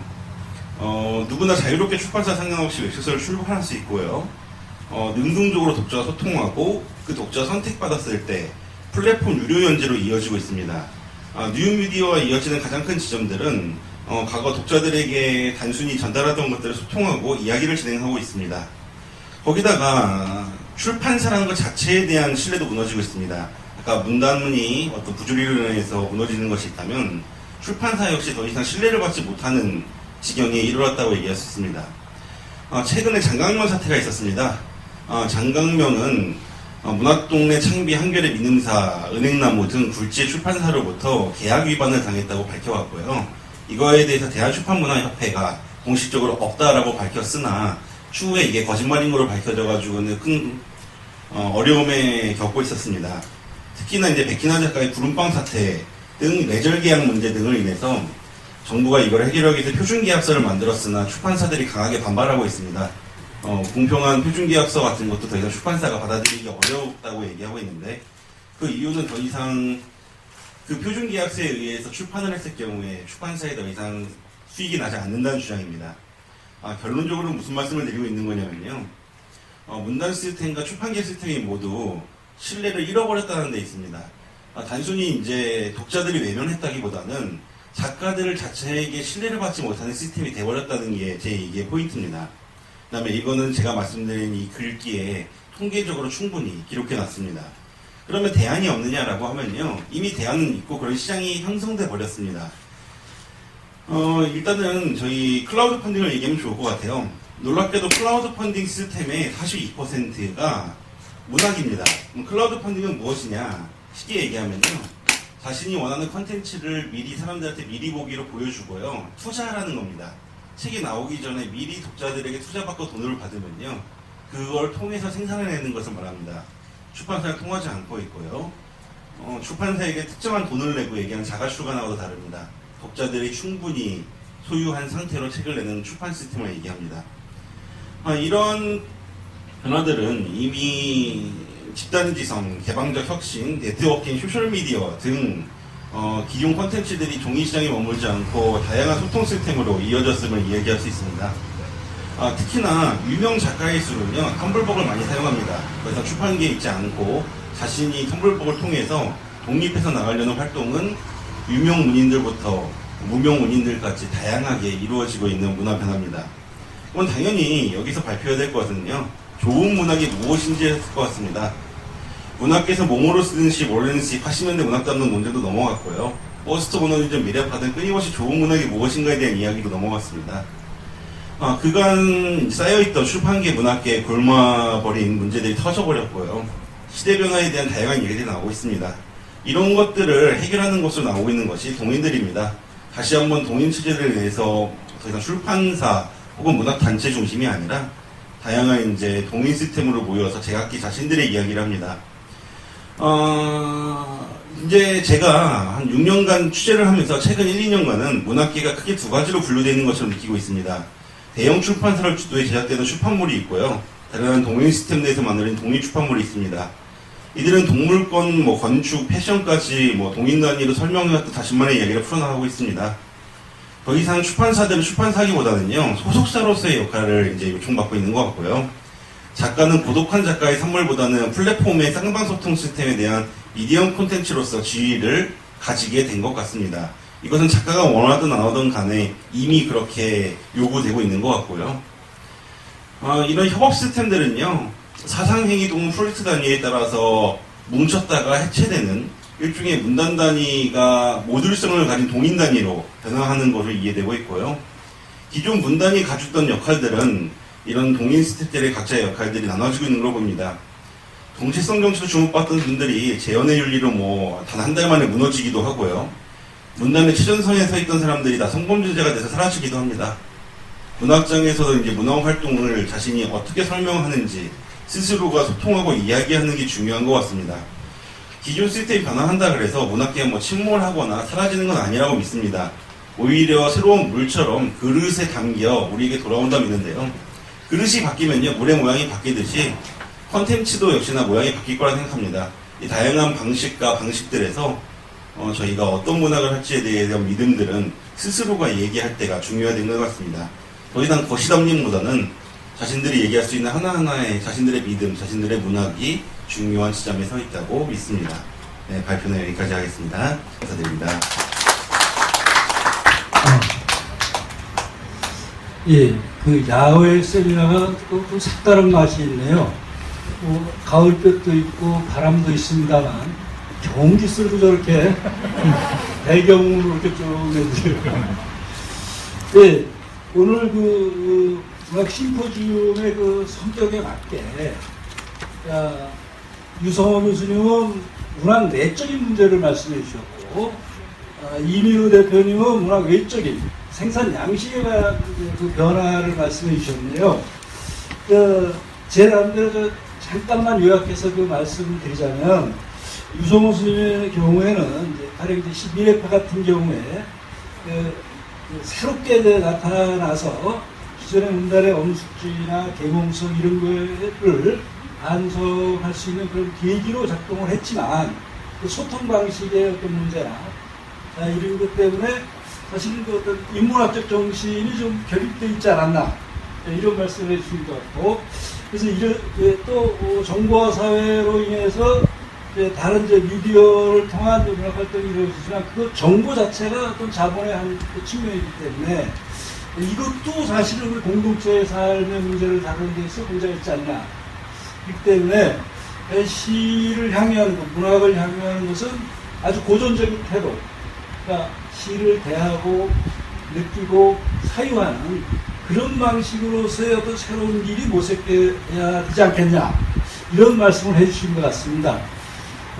S3: 누구나 자유롭게 출판사 상관없이 웹소설을 출판할 수 있고요. 능동적으로 독자와 소통하고 그 독자 선택받았을 때 플랫폼 유료 연재로 이어지고 있습니다. 뉴미디어와 이어지는 가장 큰 지점들은 과거 독자들에게 단순히 전달하던 것들을 소통하고 이야기를 진행하고 있습니다. 거기다가 출판사라는 것 자체에 대한 신뢰도 무너지고 있습니다. 아까 문단문이 어떤 부조리로 인해서 무너지는 것이 있다면 출판사 역시 더 이상 신뢰를 받지 못하는 지경에 이르렀다고 얘기할 수 있습니다. 최근에 장강명 사태가 있었습니다. 장강명은 문학동네 창비 한겨레 민음사 은행나무 등 굴지 출판사로부터 계약 위반을 당했다고 밝혀왔고요. 이거에 대해서 대한출판문화협회가 공식적으로 없다라고 밝혔으나 추후에 이게 거짓말인 걸로 밝혀져가지고는 큰 어려움에 겪고 있었습니다. 특히나 이제 백희나 작가의 구름빵 사태 등 레절 계약 문제 등을 인해서 정부가 이걸 해결하기 위해서 표준계약서를 만들었으나 출판사들이 강하게 반발하고 있습니다. 공평한 표준계약서 같은 것도 더 이상 출판사가 받아들이기 어렵다고 얘기하고 있는데, 그 이유는 더 이상 그 표준계약서에 의해서 출판을 했을 경우에 출판사에 더 이상 수익이 나지 않는다는 주장입니다. 결론적으로 무슨 말씀을 드리고 있는 거냐면요, 문단 시스템과 출판계 시스템이 모두 신뢰를 잃어버렸다는 데 있습니다. 단순히 이제 독자들이 외면했다기보다는 작가들 자체에게 신뢰를 받지 못하는 시스템이 돼버렸다는 게 제 얘기의 포인트입니다. 그 다음에 이거는 제가 말씀드린 이 글귀에 통계적으로 충분히 기록해 놨습니다. 그러면 대안이 없느냐라고 하면요, 이미 대안은 있고 그런 시장이 형성돼 버렸습니다. 일단은 저희 클라우드 펀딩을 얘기하면 좋을 것 같아요. 놀랍게도 클라우드 펀딩 시스템의 42%가 문학입니다. 클라우드 펀딩은 무엇이냐? 쉽게 얘기하면요, 자신이 원하는 컨텐츠를 미리 사람들한테 미리 보기로 보여주고요, 투자하라는 겁니다. 책이 나오기 전에 미리 독자들에게 투자받고 돈을 받으면요, 그걸 통해서 생산해내는 것을 말합니다. 출판사를 통하지 않고 있고요. 출판사에게 특정한 돈을 내고 얘기하는 자가출간하고도 다릅니다. 독자들이 충분히 소유한 상태로 책을 내는 출판 시스템을 얘기합니다. 이런 변화들은 이미 집단지성, 개방적 혁신, 네트워킹, 소셜미디어 등 기존 콘텐츠들이 종이시장에 머물지 않고 다양한 소통 시스템으로 이어졌음을 이야기할 수 있습니다. 특히나 유명 작가일수록요, 텀블벅을 많이 사용합니다. 그래서 출판계에 있지 않고 자신이 텀블벅을 통해서 독립해서 나가려는 활동은 유명 문인들부터 무명 문인들까지 다양하게 이루어지고 있는 문화 변화입니다. 그건 당연히 여기서 발표해야 될 것은요, 좋은 문학이 무엇인지 했을 것 같습니다. 문학계에서 몸으로 쓰는 시, 원래는 시, 80년대 문학 담론 논쟁도 넘어갔고요. 버스터 문화유적 미래파든 끊임없이 좋은 문학이 무엇인가에 대한 이야기로 넘어갔습니다. 그간 쌓여있던 출판계 문학계에 굶어버린 문제들이 터져버렸고요. 시대 변화에 대한 다양한 얘기들이 나오고 있습니다. 이런 것들을 해결하는 것으로 나오고 있는 것이 동인들입니다. 다시 한번 동인 취재를 위해서 더 이상 출판사 혹은 문학단체 중심이 아니라 다양한 이제 동인 시스템으로 모여서 제각기 자신들의 이야기를 합니다. 이제 제가 한 6년간 취재를 하면서 최근 1, 2년간은 문학계가 크게 두 가지로 분류되어 있는 것처럼 느끼고 있습니다. 대형 출판사를 주도해 제작되는 출판물이 있고요. 다른 동인 시스템 내에서 만들어진 독립 출판물이 있습니다. 이들은 동물권, 건축, 패션까지 동인 단위로 설명해왔던 자신만의 이야기를 풀어나가고 있습니다. 더 이상 출판사들은 출판사기보다는요, 소속사로서의 역할을 이제 요청받고 있는 것 같고요. 작가는 고독한 작가의 선물보다는 플랫폼의 쌍방소통 시스템에 대한 미디엄 콘텐츠로서 지위를 가지게 된 것 같습니다. 이것은 작가가 원하든 안 하든 간에 이미 그렇게 요구되고 있는 것 같고요. 이런 협업 시스템들은요, 사상행위 동은 프로젝트 단위에 따라서 뭉쳤다가 해체되는 일종의 문단 단위가 모듈성을 가진 동인 단위로 변화하는 것으로 이해되고 있고요. 기존 문단이 가졌던 역할들은 이런 동인 시스템들의 각자의 역할들이 나눠지고 있는 걸 봅니다. 정체성 정치로 주목받던 분들이 재연의 윤리로 단 한 달 만에 무너지기도 하고요. 문단의 최전선에 서 있던 사람들이 다 성범죄자가 돼서 사라지기도 합니다. 문학장에서도 이제 문학 활동을 자신이 어떻게 설명하는지 스스로가 소통하고 이야기하는 게 중요한 것 같습니다. 기존 시스템이 변화한다 그래서 문학계가 침몰하거나 사라지는 건 아니라고 믿습니다. 오히려 새로운 물처럼 그릇에 담겨 우리에게 돌아온다 믿는데요. 그릇이 바뀌면요, 물의 모양이 바뀌듯이 컨텐츠도 역시나 모양이 바뀔 거라 생각합니다. 이 다양한 방식과 방식들에서 저희가 어떤 문학을 할지에 대한 믿음들은 스스로가 얘기할 때가 중요하된 것 같습니다. 더 이상 거시담님보다는 자신들이 얘기할 수 있는 하나하나의 자신들의 믿음, 자신들의 문학이 중요한 지점에 서 있다고 믿습니다. 네, 발표는 여기까지 하겠습니다. 감사드립니다.
S1: 예, 그 야외 세미나가 또 색다른 맛이 있네요. 가을볕도 있고 바람도 있습니다만 경기술도 저렇게 배경으로 이렇게 쭉 내주세요. 예, 오늘 그 문학 심포지움의 그 성격에 맞게 유성원 교수님은 문학 내적인 문제를 말씀해 주셨고, 이민우 대표님은 문학 외적인 생산 양식의 그 변화를 말씀해 주셨네요. 제 나름대로 잠깐만 요약해서 그 말씀을 드리자면, 유성원 교수님의 경우에는 가령 미래파 같은 경우에 새롭게 나타나서 기존의 문단의 엄숙지나 계몽성 이런 거를 반성할 수 있는 그런 계기로 작동을 했지만, 그 소통 방식의 어떤 문제나 이런 것 때문에 사실 그 어떤 인문학적 정신이 좀 결핍되어 있지 않았나, 이런 말씀을 해주신 것 같고, 그래서 또 정보화 사회로 인해서 다른 미디어를 통한 문학 활동이 이루어지지만 그 정보 자체가 어떤 자본의 한 측면이기 때문에 이것도 사실은 우리 공동체의 삶의 문제를 다루는 데 있어 문제가 있지 않나. 그렇기 때문에 시를 향유하는 것, 문학을 향유하는 것은 아주 고전적인 태도, 그러니까 시를 대하고 느끼고 사유하는 그런 방식으로서의 어떤 새로운 길이 모색돼야 되지 않겠냐, 이런 말씀을 해주신 것 같습니다.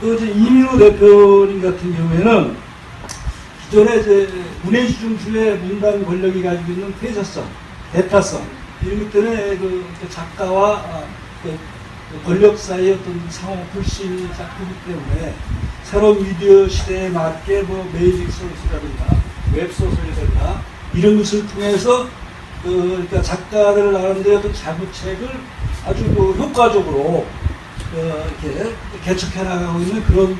S1: 또 이민우 대표님 같은 경우에는 기존에 문해시 중심의 문단 권력이 가지고 있는 폐쇄성, 대타성 이런 것 때문에 그 작가와 권력 사이의 어떤 상호 불신 작품이기 때문에 새로운 미디어 시대에 맞게 매직 소설이라든가 웹소설이라든가 이런 것을 통해서 그러니까 작가들 나름대로 어떤 자구책을 아주 효과적으로 이렇게 개척해 나가고 있는 그런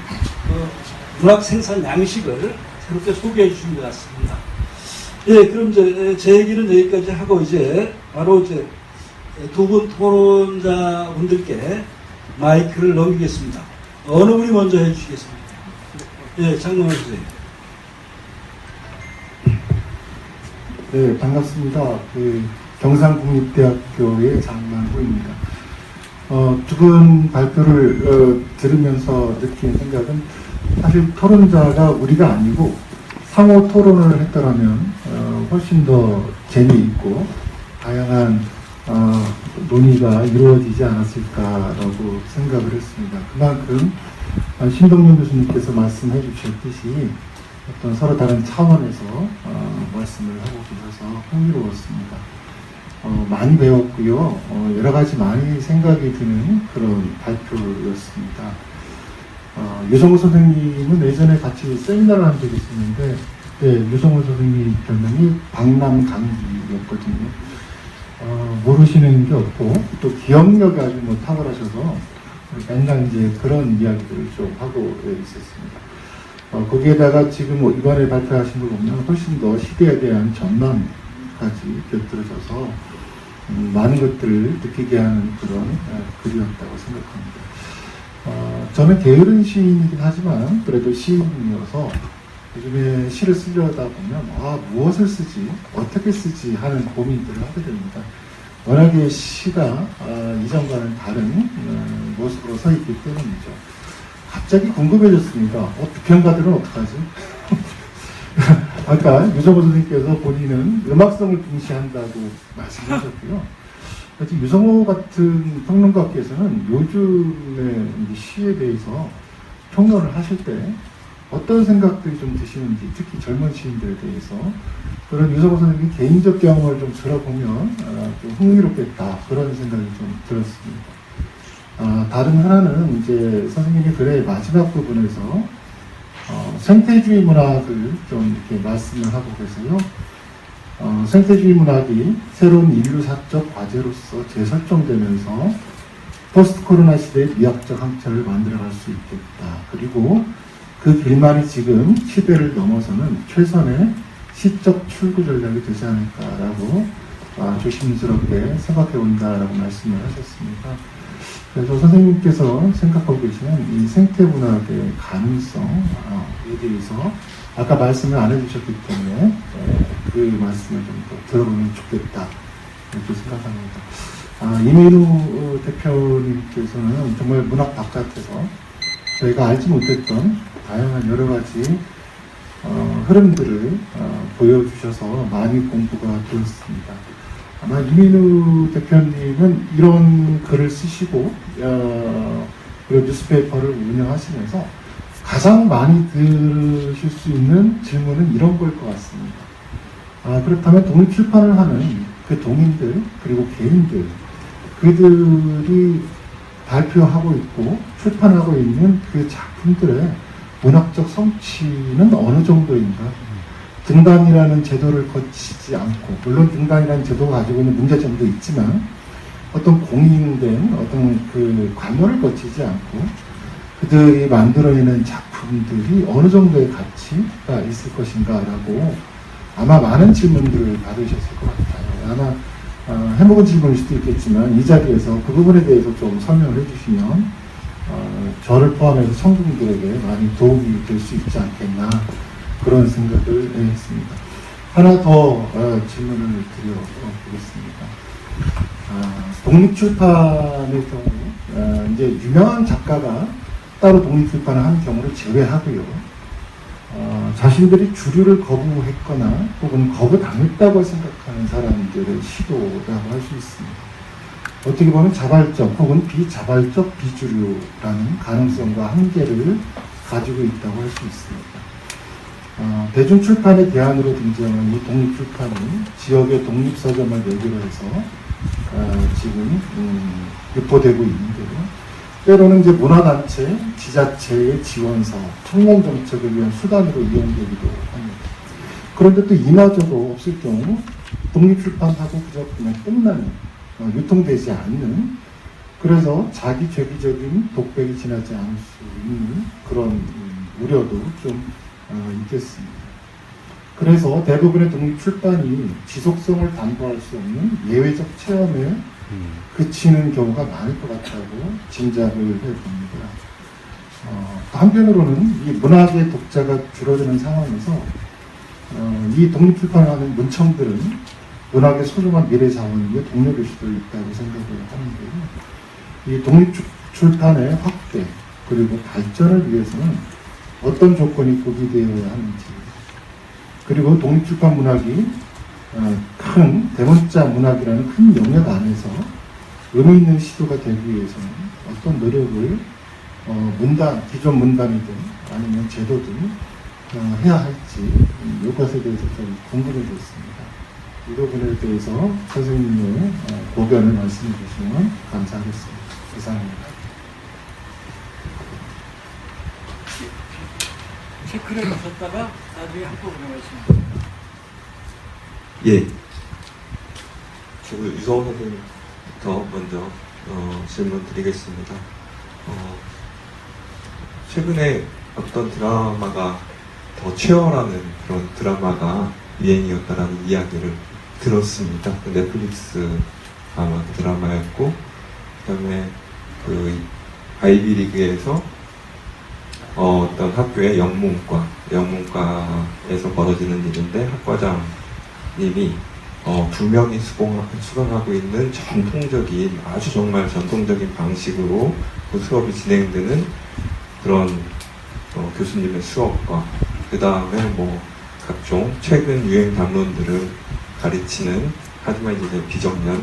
S1: 문학 생산 양식을 새롭게 소개해 주신 것 같습니다. 예, 그럼 제 얘기는 여기까지 하고 바로 두 분 토론자 분들께 마이크를 넘기겠습니다. 어느 분이 먼저 해주시겠습니까? 예, 장동원 선생님.
S4: 네, 반갑습니다. 경상국립대학교의 장만구입니다. 두 분 발표를 들으면서 느낀 생각은 사실 토론자가 우리가 아니고 상호 토론을 했더라면 훨씬 더 재미있고 다양한 논의가 이루어지지 않았을까라고 생각을 했습니다. 그만큼 신동윤 교수님께서 말씀해 주셨듯이 어떤 서로 다른 차원에서 말씀을 하고 계셔서 흥미로웠습니다. 많이 배웠고요. 여러 가지 많이 생각이 드는 그런 발표였습니다. 유성우 선생님은 예전에 같이 세미나를 한 적이 있었는데, 유성우 선생님 별명이 박람감기였거든요. 모르시는 게 없고, 또 기억력이 아주 탁월하셔서 맨날 이제 그런 이야기들을 좀 하고 있었습니다. 거기에다가 지금 이번에 발표하신 거 보면 훨씬 더 시대에 대한 전망까지 곁들여져서 많은 것들을 느끼게 하는 그런 글이었다고 생각합니다. 저는 게으른 시인이긴 하지만 그래도 시인이어서 요즘에 시를 쓰려다 보면 무엇을 쓰지, 어떻게 쓰지 하는 고민들을 하게 됩니다. 워낙에 시가 이전과는 다른 모습으로 서 있기 때문이죠. 갑자기 궁금해졌습니다. 비평가들은 어떡하지? 아까 유성호 선생님께서 본인은 음악성을 중시한다고 말씀하셨고요. 유성호 같은 평론가께서는 요즘의 시에 대해서 평론을 하실 때 어떤 생각들이 좀 드시는지, 특히 젊은 시인들에 대해서 그런 유성호 선생님 개인적 경험을 좀 들어보면 좀 흥미롭겠다, 그런 생각이 좀 들었습니다. 다른 하나는 이제 선생님이 글의 마지막 부분에서 생태주의 문학을 좀 이렇게 말씀을 하고 계세요. 생태주의 문학이 새로운 인류사적 과제로서 재설정되면서 포스트 코로나 시대의 미학적 항체를 만들어갈 수 있겠다. 그리고 그 길만이 지금 시대를 넘어서는 최선의 시적 출구 전략이 되지 않을까라고 조심스럽게 생각해 본다라고 말씀을 하셨습니다. 그래서 선생님께서 생각하고 계시는 이 생태문학의 가능성에 대해서 아까 말씀을 안 해주셨기 때문에 그 말씀을 좀 더 들어보면 좋겠다, 이렇게 생각합니다. 이민우 대표님께서는 정말 문학 바깥에서 저희가 알지 못했던 다양한 여러 가지 흐름들을 보여주셔서 많이 공부가 되었습니다. 아마 이민우 대표님은 이런 글을 쓰시고 그리고 뉴스페이퍼를 운영하시면서 가장 많이 들으실 수 있는 질문은 이런 걸 것 같습니다. 그렇다면 독립출판을 하는 그 동인들 그리고 개인들, 그들이 발표하고 있고 출판하고 있는 그 작품들의 문학적 성취는 어느 정도인가? 등단이라는 제도를 거치지 않고, 물론 등단이라는 제도가 가지고 있는 문제점도 있지만 어떤 공인된 어떤 그 관문을 거치지 않고 그들이 만들어내는 작품들이 어느 정도의 가치가 있을 것인가라고 아마 많은 질문들을 받으셨을 것 같아요. 아마 해먹은 질문일 수도 있겠지만 이 자리에서 그 부분에 대해서 좀 설명을 해주시면 저를 포함해서 청중들에게 많이 도움이 될 수 있지 않겠나, 그런 생각을 했습니다. 하나 더 질문을 드려보겠습니다. 독립출판의 경우 이제 유명한 작가가 따로 독립출판을 하는 경우를 제외하고요, 자신들이 주류를 거부했거나 혹은 거부당했다고 생각하는 사람들의 시도라고 할 수 있습니다. 어떻게 보면 자발적 혹은 비자발적 비주류라는 가능성과 한계를 가지고 있다고 할 수 있습니다. 대중출판의 대안으로 등장한 이 독립출판은 지역의 독립서점을 매개로 해서 지금 유포되고 있는데요. 때로는 이제 문화단체, 지자체의 지원사업, 청년정책을 위한 수단으로 이용되기도 합니다. 그런데 또 이마저도 없을 경우 독립출판하고 그냥 끝나는, 유통되지 않는, 그래서 자기 죄기적인 독백이 지나지 않을 수 있는 그런 우려도 좀 있겠습니다. 그래서 대부분의 독립출판이 지속성을 담보할 수 없는 예외적 체험에 그치는 경우가 많을 것 같다고 짐작을 해봅니다. 한편으로는 이 문학의 독자가 줄어드는 상황에서 이 독립출판을 하는 문청들은 문학의 소중한 미래 자원이며 동력일 수도 있다고 생각을 하는데요. 이 독립출판의 확대 그리고 발전을 위해서는 어떤 조건이 구비되어야 하는지, 그리고 독립출판 문학이 큰 대문자 문학이라는 큰 영역 안에서 의미 있는 시도가 되기 위해서는 어떤 노력을 문단, 기존 문단이든 아니면 제도든 해야 할지 이것에 대해서 좀 궁금해졌습니다. 이 부분에 대해서 선생님의 고견을 말씀해 주시면 감사하겠습니다. 이상입니다.
S1: 체크를 하셨다가 나중에 한꺼번에 말씀드립니다.
S5: 예. 저도 유성호 선생님부터 먼저 질문 드리겠습니다. 최근에 어떤 드라마가 더 최어라는 그런 드라마가 유행이었다라는 이야기를 들었습니다. 넷플릭스 아마 드라마였고, 그 다음에 그 아이비리그에서 어떤 학교의 영문과에서 벌어지는 일인데 학과장님이 2명이 수강하고 있는 전통적인 아주 정말 전통적인 방식으로 그 수업이 진행되는 그런 교수님의 수업과 그 다음에 뭐 각종 최근 유행 담론들을 가르치는 하지만 이제 비정년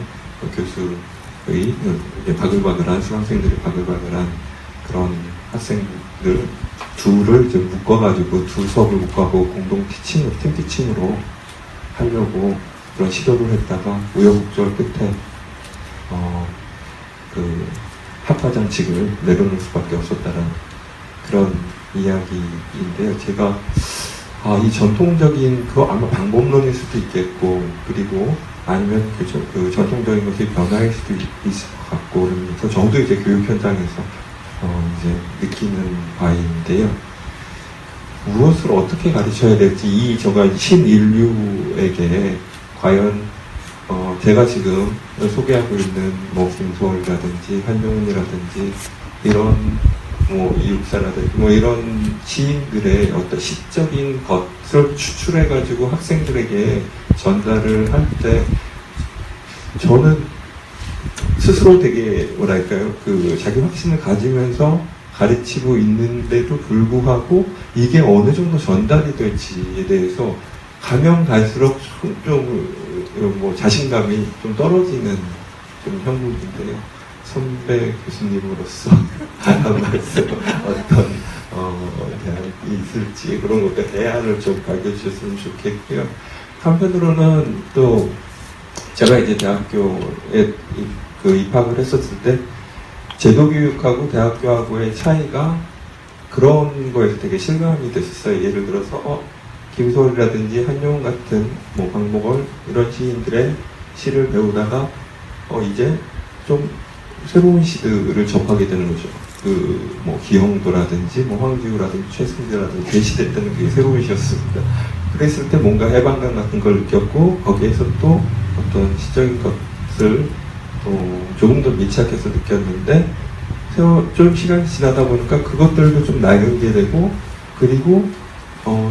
S5: 교수의 바글바글한 수강생들이 바글바글한 그런 학생들 둘을 이제 묶어가지고 두 수업을 묶어하고 공동 팀 티칭으로 하려고 그런 시도를 했다가 우여곡절 끝에 그 학과장직을 내려놓을 수밖에 없었다는 그런 이야기인데요. 제가 이 전통적인 그 아마 방법론일 수도 있겠고, 그리고 아니면 그 전통적인 것이 변화일 수도 있을 것 같고, 그러면서 저도 이제 교육 현장에서 이제 느끼는 바인데요. 무엇을 어떻게 가르쳐야 될지 제가 신인류에게 과연 제가 지금 소개하고 있는 뭐 김소월이라든지 한용운이라든지 이런 뭐 이육사라든지 뭐 이런 시인들의 어떤 시적인 것을 추출해가지고 학생들에게 전달을 할 때 저는 스스로 되게 뭐랄까요, 그 자기 확신을 가지면서 가르치고 있는데도 불구하고 이게 어느 정도 전달이 될지에 대해서 가면 갈수록 좀 뭐 자신감이 좀 떨어지는 좀 형국인데요. 선배 교수님으로서 한 말씀 어떤 대안이 있을지 그런 것들 대안을 좀 밝혀주셨으면 좋겠고요. 한편으로는 또 제가 이제 대학교에 입학을 했었을 때 제도교육하고 대학교하고의 차이가 그런 거에서 되게 실감이 됐었어요. 예를 들어서 김소월이라든지 한용운 같은 뭐 박목월 이런 시인들의 시를 배우다가 이제 좀 새로운 시들을 접하게 되는 거죠. 그 뭐 기영도라든지 뭐 황지우라든지 최승재라든지 대시대 때는 그게 새로운 시였습니다. 그랬을 때 뭔가 해방감 같은 걸 느꼈고 거기에서 또 어떤 시적인 것을 또 조금 더 밀착해서 느꼈는데 좀 시간이 지나다 보니까 그것들도 좀 낡게 되고, 그리고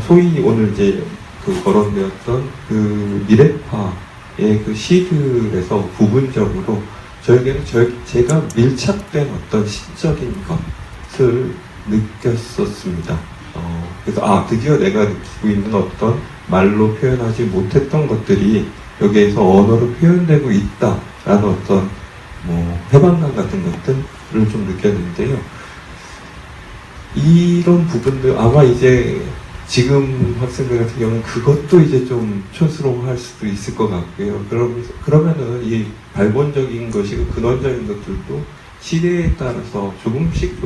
S5: 소위 오늘 이제 그 거론되었던 그 미래파의 그 시들에서 부분적으로 저에게는 제가 밀착된 어떤 시적인 것을 느꼈었습니다. 그래서 드디어 내가 느끼고 있는 어떤 말로 표현하지 못했던 것들이 여기에서 언어로 표현되고 있다라는 어떤 뭐 해방감 같은 것들을 좀 느꼈는데요. 이런 부분들 아마 이제 지금 학생들 같은 경우는 그것도 이제 좀 촌스러워할 수도 있을 것 같고요. 그러면은 이 발본적인 것이고 근원적인 것들도 시대에 따라서 조금씩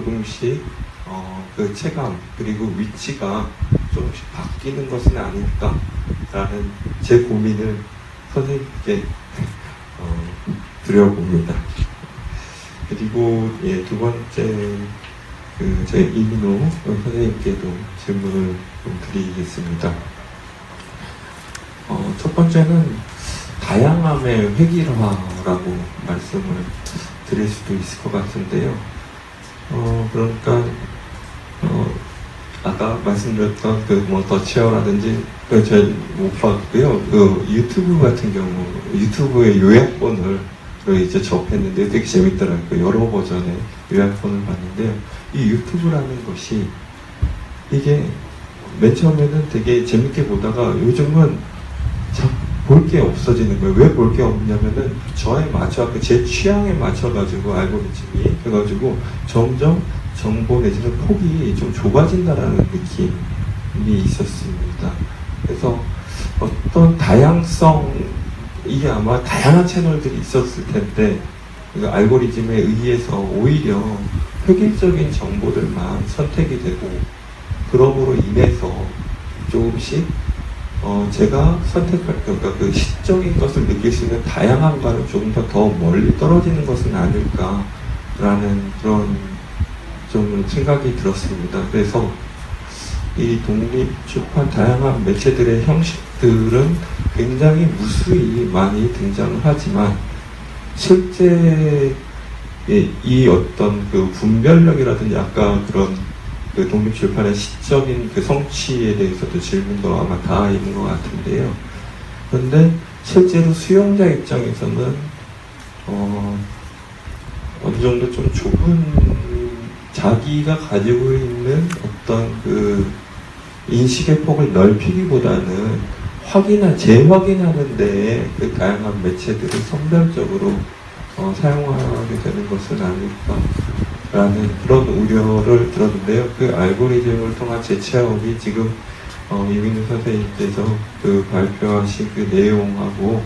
S5: 그 체감 그리고 위치가 조금씩 바뀌는 것은 아닐까라는 제 고민을 선생님께 드려봅니다. 그리고 두 번째 저희 이민호 선생님께도 질문을 좀 드리겠습니다. 첫 번째는 다양함의 획일화라고 말씀을 드릴 수도 있을 것 같은데요. 그러니까 아까 말씀드렸던 그 뭐 더치어라든지 저희 못 봤고요. 그 유튜브 같은 경우 유튜브의 요약본을 이제 접했는데 되게 재밌더라고요. 여러 버전의 요약본을 봤는데요. 이 유튜브라는 것이 이게 맨 처음에는 되게 재밌게 보다가 요즘은 볼 게 없어지는 거예요. 왜 볼 게 없냐면은 저에 맞춰, 제 취향에 맞춰가지고 알고리즘이 해가지고 점점 정보 내지는 폭이 좀 좁아진다라는 느낌이 있었습니다. 그래서 어떤 다양성, 이게 아마 다양한 채널들이 있었을 텐데, 그 알고리즘에 의해서 오히려 획일적인 정보들만 선택이 되고, 그러므로 인해서 조금씩 제가 선택할, 그러니까 그 시적인 것을 느낄 수 있는 다양함과는 조금 더 멀리 떨어지는 것은 아닐까라는 그런 좀 생각이 들었습니다. 그래서 이 독립출판 다양한 매체들의 형식들은 굉장히 무수히 많이 등장을 하지만 실제 이 어떤 그 분별력이라든지 아까 그런 그 독립출판의 시적인 그 성취에 대해서도 질문도 아마 다 있는 것 같은데요. 그런데 실제로 수용자 입장에서는 어느 정도 좀 좁은 자기가 가지고 있는 어떤 그 인식의 폭을 넓히기보다는 재확인하는 데에 그 다양한 매체들을 선별적으로 사용하게 되는 것은 아닐까라는 그런 우려를 들었는데요. 그 알고리즘을 통한 재체험이 지금 이민우 선생님께서 그 발표하신 그 내용하고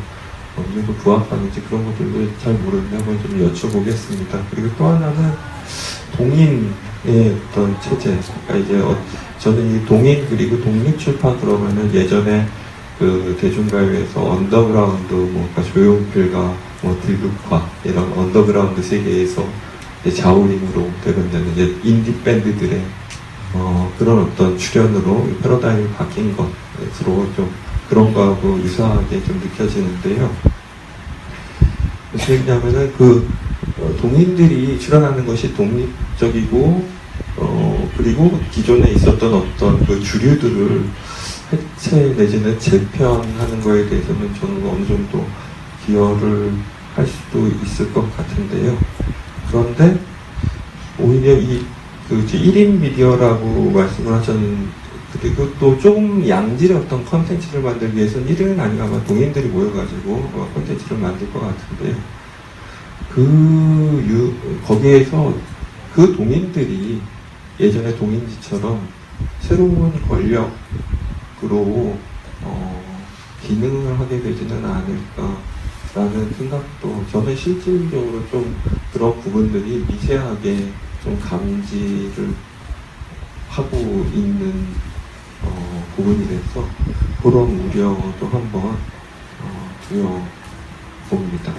S5: 어느 정도 부합하는지 그런 것들도 잘 모르는데 한번 좀 여쭤보겠습니다. 그리고 또 하나는 동인의 어떤 체제. 그러니까 이제 저는 이 동인 그리고 독립출판 그러면은 예전에 그 대중가요에서 언더그라운드, 그러니까 조용필과 들국화 이런 언더그라운드 세계에서 이제 자우림으로 대변되는 이제 인디 밴드들의 그런 어떤 출연으로 패러다임이 바뀐 것으로 좀 그런 거하고 유사하게 좀 느껴지는데요. 무슨 얘기냐면은 그 동인들이 출연하는 것이 독립적이고 그리고 기존에 있었던 어떤 그 주류들을 해체 내지는 재편하는 거에 대해서는 저는 어느 정도 기여를 할 수도 있을 것 같은데요. 그런데 오히려 그 1인 미디어라고 말씀을 하셨는데, 그리고 또 조금 양질의 어떤 컨텐츠를 만들기 위해서는 1인은 아니고 아마 동인들이 모여가지고 컨텐츠를 만들 것 같은데요. 거기에서 그 동인들이 예전의 동인지처럼 새로운 권력으로 기능을 하게 되지는 않을까라는 생각도 저는 실질적으로 좀 그런 부분들이 미세하게 좀 감지를 하고 있는 부분이라서 그런 우려도 한번 두어봅니다.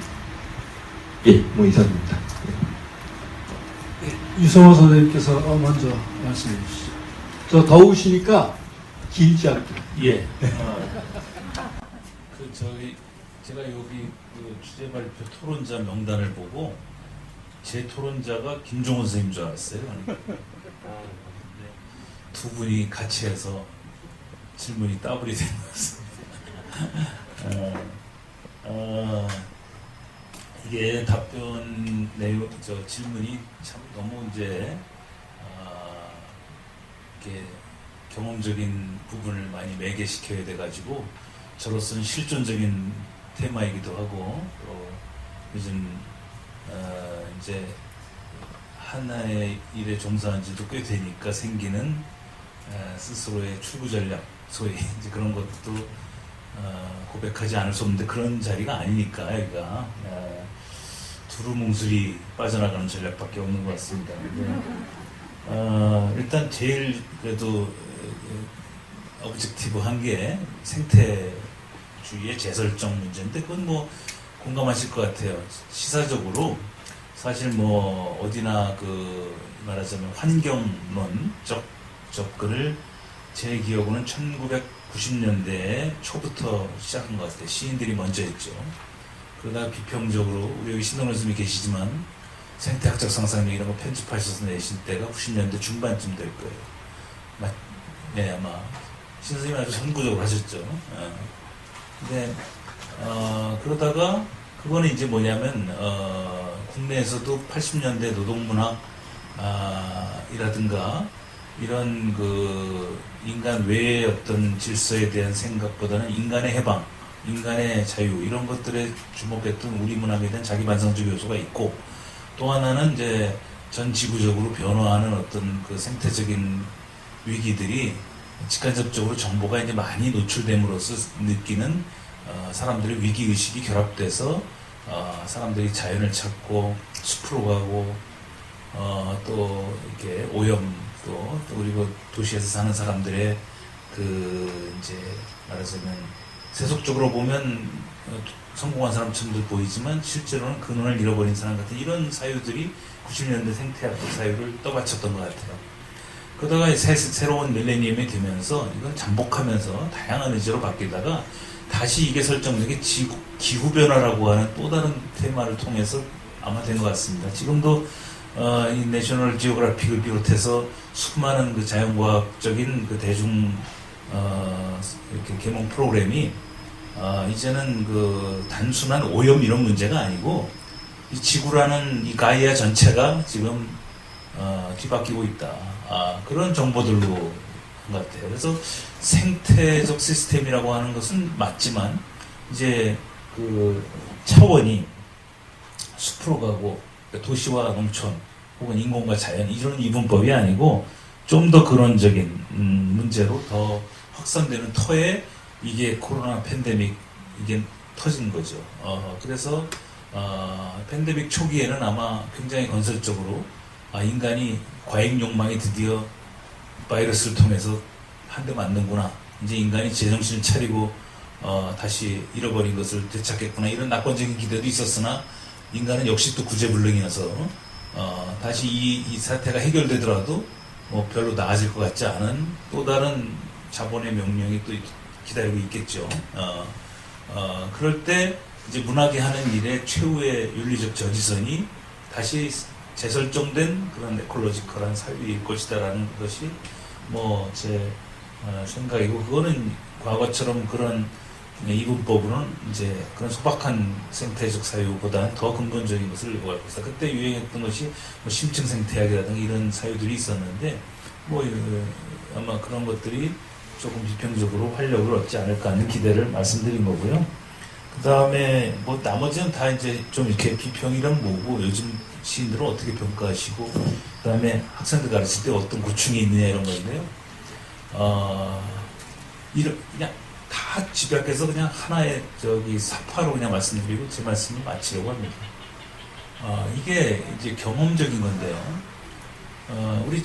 S5: 예, 이상입니다.
S1: 유성호 선생님께서 먼저 말씀해 주시죠. 저 더우시니까 길지 않게.
S2: 예. 제가 여기 그 주제 발표 토론자 명단을 보고 제 토론자가 김종원 선생님 줄 알았어요. 두 분이 같이 해서 질문이 따블이 된 것 같습니다. 이게 답변 내용, 질문이 참 너무 이제, 이렇게 경험적인 부분을 많이 매개시켜야 돼가지고, 저로서는 실존적인 테마이기도 하고, 또 요즘, 이제, 하나의 일에 종사한 지도 꽤 되니까 생기는 스스로의 출구 전략, 소위 이제 그런 것도 고백하지 않을 수 없는데 그런 자리가 아니니까 여기가 두루뭉술이 빠져나가는 전략밖에 없는 것 같습니다. 근데 일단 그래도 오브젝티브한 게 생태주의의 재설정 문제인데 그건 공감하실 것 같아요. 시사적으로 사실 어디나 말하자면 환경론적 접근을 제 기억으로는 1990년대 초부터 시작한 것 같아요. 시인들이 먼저 했죠. 그러다 비평적으로 우리 여기 신동훈 선생님이 계시지만 생태학적 상상력 이런 거 편집하셔서 내신 때가 90년대 중반쯤 될 거예요. 네, 아마 신 선생님이 아주 선구적으로 하셨죠. 근데 그러다가 그거는 이제 뭐냐면 국내에서도 80년대 노동문학 이라든가 이런 그 인간 외의 어떤 질서에 대한 생각보다는 인간의 해방, 인간의 자유 이런 것들에 주목했던 우리 문학에 대한 자기 반성적 요소가 있고, 또 하나는 이제 전 지구적으로 변화하는 어떤 그 생태적인 위기들이 직간접적으로 정보가 이제 많이 노출됨으로써 느끼는 사람들의 위기 의식이 결합돼서 사람들이 자연을 찾고 숲으로 가고 또 이렇게 오염 또 그리고 도시에서 사는 사람들의 그 이제 말하자면 세속적으로 보면 성공한 사람처럼 보이지만 실제로는 근원을 잃어버린 사람 같은 이런 사유들이 90년대 생태학적 사유를 떠받쳤던 것 같아요. 그러다가 새로운 밀레니엄이 되면서 이건 잠복하면서 다양한 의제로 바뀌다가 다시 이게 설정된 게 기후변화라고 하는 또 다른 테마를 통해서 아마 된 것 같습니다. 지금도 이 내셔널 지오그래픽을 비롯해서 수많은 그 자연과학적인 그 대중 이렇게 개몽 프로그램이 이제는 그 단순한 오염 이런 문제가 아니고 이 지구라는 이 가이아 전체가 지금 뒤바뀌고 있다. 그런 정보들로 한 것 같아요. 그래서 생태적 시스템이라고 하는 것은 맞지만 이제 그 차원이 숲으로 가고 도시와 농촌 혹은 인공과 자연 이런 이분법이 아니고 좀 더 근원적인 문제로 더 확산되는 터에 이게 코로나 팬데믹 이게 터진 거죠. 그래서 팬데믹 초기에는 아마 굉장히 건설적으로 인간이 과잉 욕망이 드디어 바이러스를 통해서 한 대 맞는구나. 이제 인간이 제정신을 차리고 다시 잃어버린 것을 되찾겠구나. 이런 낙관적인 기대도 있었으나 인간은 역시 또 구제불능이어서 다시 이 사태가 해결되더라도 뭐 별로 나아질 것 같지 않은 또 다른 자본의 명령이 또 기다리고 있겠죠. 그럴 때 이제 문학이 하는 일의 최후의 윤리적 저지선이 다시 재설정된 그런 에콜로지컬한 사회일 것이다라는 것이 뭐 제 생각이고, 그거는 과거처럼 그런 이분법으로는 이제 그런 소박한 생태적 사유보다는 더 근본적인 것을 요구하고 있다. 그때 유행했던 것이 뭐 심층 생태학이라든가 이런 사유들이 있었는데 뭐 아마 그런 것들이 조금 비평적으로 활력을 얻지 않을까 하는 기대를 말씀드린 거고요. 그 다음에 뭐 나머지는 다 이제 좀 이렇게 비평이란 뭐고 요즘 시인들은 어떻게 평가하시고 그 다음에 학생들 가르칠 때 어떤 고충이 있느냐 이런 건데요. 그냥 다 집약해서 그냥 하나의 사파로 그냥 말씀드리고 제 말씀을 마치려고 합니다. 이게 이제 경험적인 건데요. 우리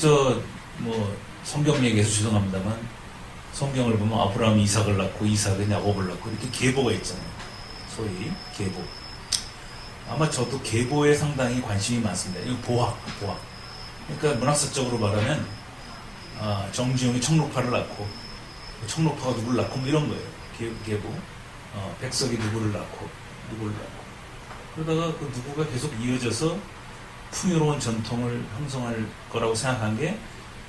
S2: 뭐 성경 얘기해서 죄송합니다만 성경을 보면 아브라함이 이삭을 낳고 이삭은 야곱을 낳고 이렇게 계보가 있잖아요. 소위 계보. 아마 저도 계보에 상당히 관심이 많습니다. 이거 보학. 그러니까 문학사적으로 말하면 정지용이 청록파를 낳고 청록파가 누구를 낳고 뭐 이런 거예요. 계보. 백석이 누구를 낳고 그러다가 그 누구가 계속 이어져서 풍요로운 전통을 형성할 거라고 생각한 게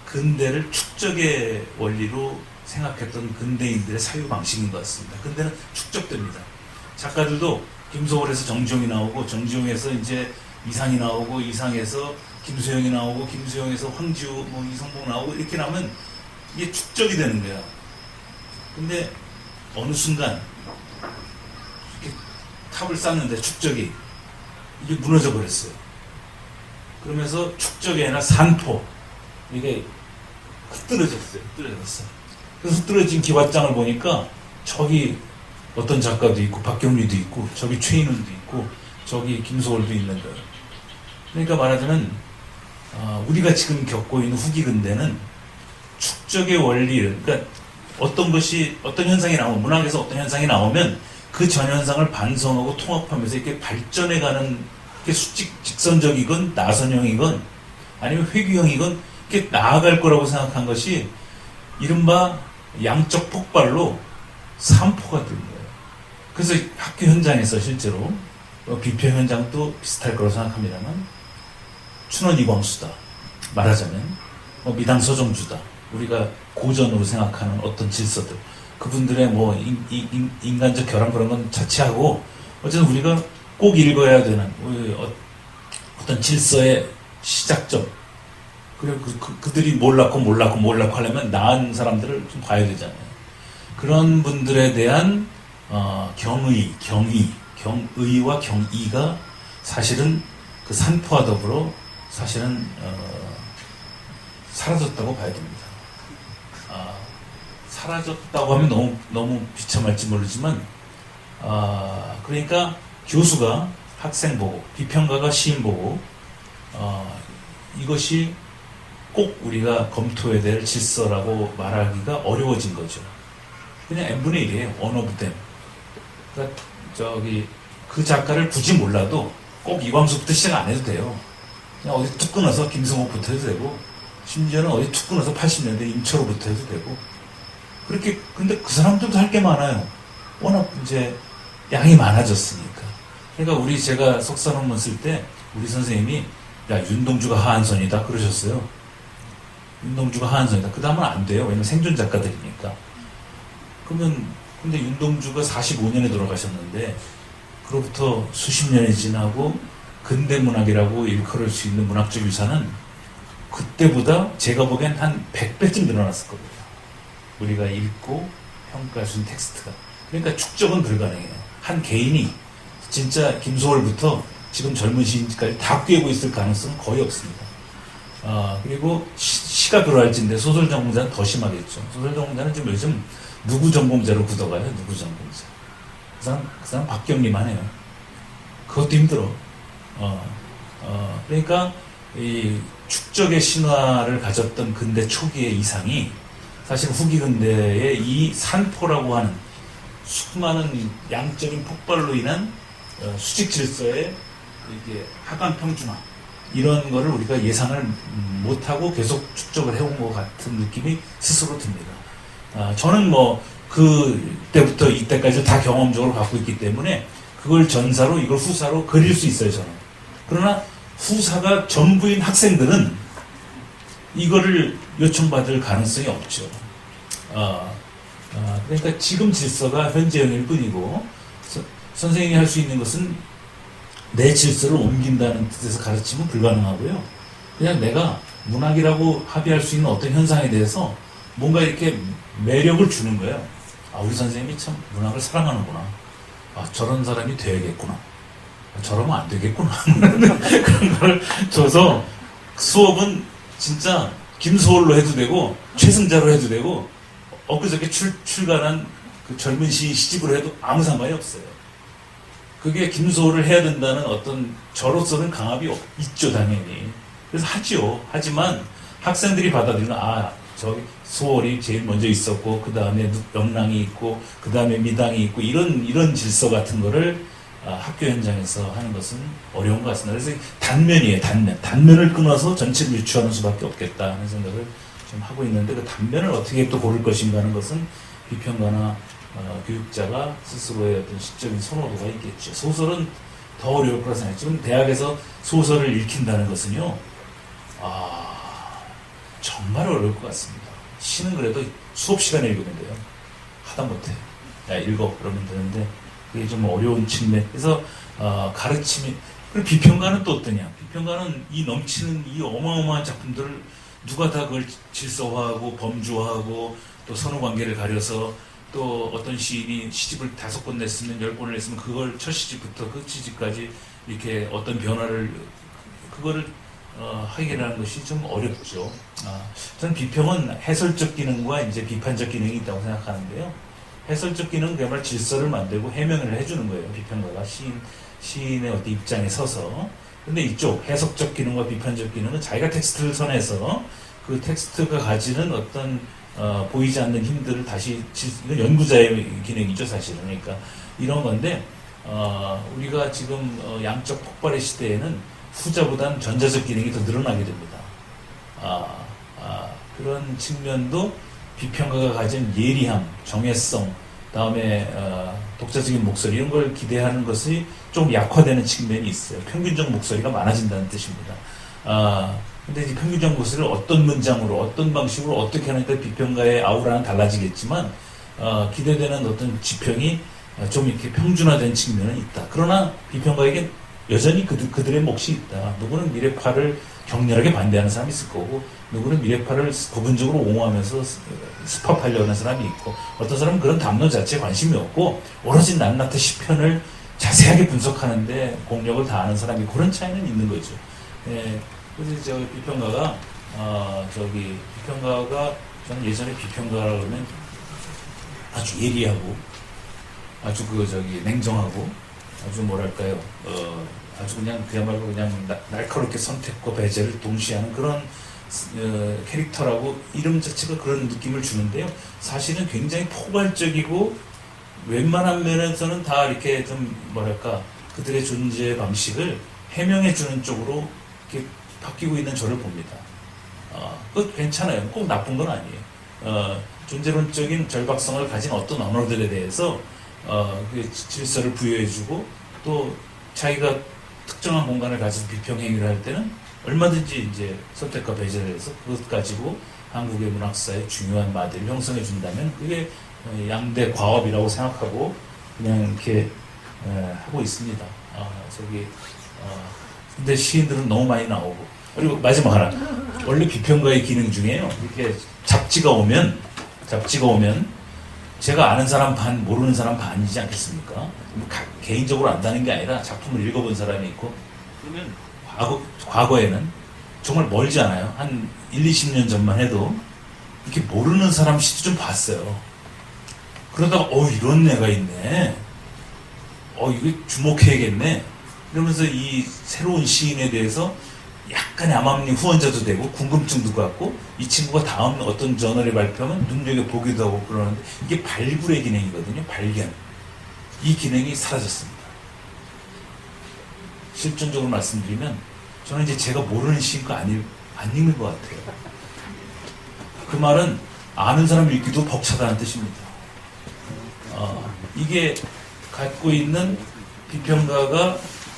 S2: 근대를 축적의 원리로 생각했던 근대인들의 사유 방식인 것 같습니다. 근대는 축적됩니다. 작가들도 김소월에서 정지용이 나오고 정지용에서 이제 이상이 나오고 이상에서 김수영이 나오고 김수영에서 황지우 뭐 이성복 나오고 이렇게 나오면 이게 축적이 되는 거야. 근데 어느 순간 이렇게 탑을 쌓는데 축적이 이게 무너져 버렸어요. 그러면서 축적이 아니라 산포 이게 흩어졌어요. 그래서 흩어진 기왓장을 보니까 저기 어떤 작가도 있고 박경리도 있고 저기 최인훈도 있고 저기 김소월도 있는 거예요. 그러니까 말하자면 우리가 지금 겪고 있는 후기 근대는 축적의 원리를, 그러니까 어떤 현상이 나오면, 문학에서 어떤 현상이 나오면 그 전 현상을 반성하고 통합하면서 이렇게 발전해가는 게 직선적이건 나선형이건 아니면 회귀형이건 이렇게 나아갈 거라고 생각한 것이 이른바 양적 폭발로 산포가 된 거예요. 그래서 학교 현장에서 실제로 비평 현장도 비슷할 거라고 생각합니다만 춘원 이광수다 말하자면 미당 서정주다 우리가 고전으로 생각하는 어떤 질서들 그분들의 뭐 인간적 결함 그런 건 자체하고 어쨌든 우리가 꼭 읽어야 되는 어떤 질서의 시작점 그래, 그들이 몰랐고 하려면 나은 사람들을 좀 봐야 되잖아요. 그런 분들에 대한, 경의와 경의가 사실은 그 산포와 더불어 사실은, 사라졌다고 봐야 됩니다. 사라졌다고 하면 너무 비참할지 모르지만, 그러니까 교수가 학생 보고, 비평가가 시인 보고, 이것이 꼭 우리가 검토해야 될 질서라고 말하기가 어려워진 거죠. 그냥 n분의 1이에요. one of them. 그러니까 그 작가를 굳이 몰라도 꼭 이광수부터 시작 안 해도 돼요. 그냥 어디 툭 끊어서 김승호부터 해도 되고, 심지어는 어디 툭 끊어서 80년대 임철호부터 해도 되고, 그렇게, 근데 그 사람들도 할 게 많아요. 워낙 이제 양이 많아졌으니까. 그러니까 제가 석사 논문 쓸 때 우리 선생님이 야, 윤동주가 하한선이다 그러셨어요. 윤동주가 하한선이다. 그 다음은 안 돼요. 왜냐면 생존 작가들이니까. 근데 윤동주가 45년에 돌아가셨는데, 그로부터 수십 년이 지나고 근대문학이라고 일컬을 수 있는 문학적 유산은 그때보다 제가 보기엔 한 100배쯤 늘어났을 겁니다. 우리가 읽고 평가할 수 있는 텍스트가. 그러니까 축적은 불가능해요. 한 개인이 진짜 김소월부터 지금 젊은 시인까지 다 꿰고 있을 가능성은 거의 없습니다. 그리고 시가 들어갈지인데 소설 전공자는 더 심하겠죠. 소설 전공자는 지금 요즘 누구 전공자로 굳어가요? 누구 전공자. 그 사람 박경리만 해요. 그것도 힘들어. 그러니까 이 축적의 신화를 가졌던 근대 초기의 이상이 사실 후기 근대의 이 산포라고 하는 수많은 양적인 폭발로 인한 수직 질서의 이게 하강 평준화 이런 거를 우리가 예상을 못하고 계속 축적을 해온 것 같은 느낌이 스스로 듭니다. 저는 그때부터 이때까지 다 경험적으로 갖고 있기 때문에 그걸 전사로 이걸 후사로 그릴 수 있어요, 저는. 그러나 후사가 전부인 학생들은 이거를 요청받을 가능성이 없죠. 그러니까 지금 질서가 현재형일 뿐이고 선생님이 할 수 있는 것은 내 질서를 옮긴다는 뜻에서 가르치면 불가능하고요. 그냥 내가 문학이라고 합의할 수 있는 어떤 현상에 대해서 뭔가 이렇게 매력을 주는 거예요. 우리 선생님이 참 문학을 사랑하는구나. 저런 사람이 돼야겠구나. 저러면 안 되겠구나. 그런 걸 줘서 수업은 진짜 김소월로 해도 되고 최승자로 해도 되고 엊그저께 출간한 그 젊은 시인 시집으로 해도 아무 상관이 없어요. 그게 김소월을 해야 된다는 어떤 저로서는 강압이 있죠, 당연히. 그래서 하죠. 하지만 학생들이 받아들이는 저기 소월이 제일 먼저 있었고 그 다음에 명랑이 있고 그 다음에 미당이 있고 이런 질서 같은 거를 학교 현장에서 하는 것은 어려운 것 같습니다. 그래서 단면이에요, 단면을 끊어서 전체를 유추하는 수밖에 없겠다 하는 생각을 좀 하고 있는데 그 단면을 어떻게 또 고를 것인가 하는 것은 비평가나 교육자가 스스로의 어떤 시적인 선호도가 있겠죠. 소설은 더 어려울 거라 생각해요. 지금 대학에서 소설을 읽힌다는 것은요, 정말 어려울 것 같습니다. 시는 그래도 수업 시간에 읽으면 돼요. 하다못해. 야, 읽어. 그러면 되는데, 그게 좀 어려운 측면. 그래서, 가르침이, 그리고 비평가는 또 어떠냐. 비평가는 이 넘치는 이 어마어마한 작품들을 누가 다 그걸 질서화하고 범주화하고 또 선후관계를 가려서 또 어떤 시인이 시집을 5권 냈으면 10권을 냈으면 그걸 첫 시집부터 끝 시집까지 이렇게 어떤 변화를 그거를 하기라는 것이 좀 어렵죠. 저는 비평은 해설적 기능과 이제 비판적 기능이 있다고 생각하는데요. 해설적 기능은 그야말로 질서를 만들고 해명을 해주는 거예요. 비평가가 시인의 어떤 입장에 서서. 근데 이쪽 해석적 기능과 비판적 기능은 자기가 텍스트를 선해서 그 텍스트가 가지는 어떤 보이지 않는 힘들을 다시 이건 연구자의 기능이죠, 사실은. 그러니까 이런 건데 우리가 지금 양적 폭발의 시대에는 후자보다는 전자적 기능이 더 늘어나게 됩니다. 그런 측면도 비평가가 가진 예리함, 정회성, 다음에 독자적인 목소리 이런 걸 기대하는 것이 좀 약화되는 측면이 있어요. 평균적 목소리가 많아진다는 뜻입니다. 근데 이 평균적 목소리를 어떤 문장으로, 어떤 방식으로 어떻게 하느냐에 비평가의 아우라는 달라지겠지만 기대되는 어떤 지평이 좀 이렇게 평준화된 측면은 있다. 그러나 비평가에게 여전히 그들의 몫이 있다. 누구는 미래파를 격렬하게 반대하는 사람이 있을 거고, 누구는 미래파를 부분적으로 옹호하면서 스팝하려고 하는 사람이 있고, 어떤 사람은 그런 담론 자체에 관심이 없고 오로지 낱낱이 시편을 자세하게 분석하는데 공력을 다하는 사람이, 그런 차이는 있는 거죠. 예, 그래서 저 비평가가 저는 예전에 비평가라 그러면 아주 예리하고 아주 냉정하고 아주 뭐랄까요, 아주 그야말로 그냥 날카롭게 선택과 배제를 동시에 하는 그런 캐릭터라고 이름 자체가 그런 느낌을 주는데요. 사실은 굉장히 포괄적이고 웬만한 면에서는 다 이렇게 좀 뭐랄까 그들의 존재 방식을 해명해 주는 쪽으로 이렇게 바뀌고 있는 저를 봅니다. 그거 괜찮아요. 꼭 나쁜 건 아니에요. 존재론적인 절박성을 가진 어떤 언어들에 대해서 그 질서를 부여해주고 또 자기가 특정한 공간을 가져서 비평행위를 할 때는 얼마든지 이제 선택과 배제를 해서 그것 가지고 한국의 문학사의 중요한 마디를 형성해 준다면 그게 양대 과업이라고 생각하고 그냥 이렇게 하고 있습니다. 근데 시인들은 너무 많이 나오고, 그리고 마지막 하나, 원래 비평가의 기능 중에요, 이렇게 잡지가 오면 제가 아는 사람 반, 모르는 사람 반이지 않겠습니까? 개인적으로 안다는 게 아니라 작품을 읽어본 사람이 있고, 그러면 과거에는 정말 멀지 않아요. 한 1, 20년 전만 해도 이렇게 모르는 사람 시도 좀 봤어요. 그러다가 이런 애가 있네. 이거 주목해야겠네. 이러면서 이 새로운 시인에 대해서 약간의 암암리 후원자도 되고 궁금증도 갖고, 이 친구가 다음 어떤 저널에 발표하면 눈여겨보기도 하고 그러는데, 이게 발굴의 기능이거든요. 발견. 이 기능이 사라졌습니다. 실존적으로 말씀드리면 저는 이제 제가 모르는 시인과 안 읽는 것 같아요. 그 말은 아는 사람 읽기도 벅차다는 뜻입니다. 이게 갖고 있는 비평가가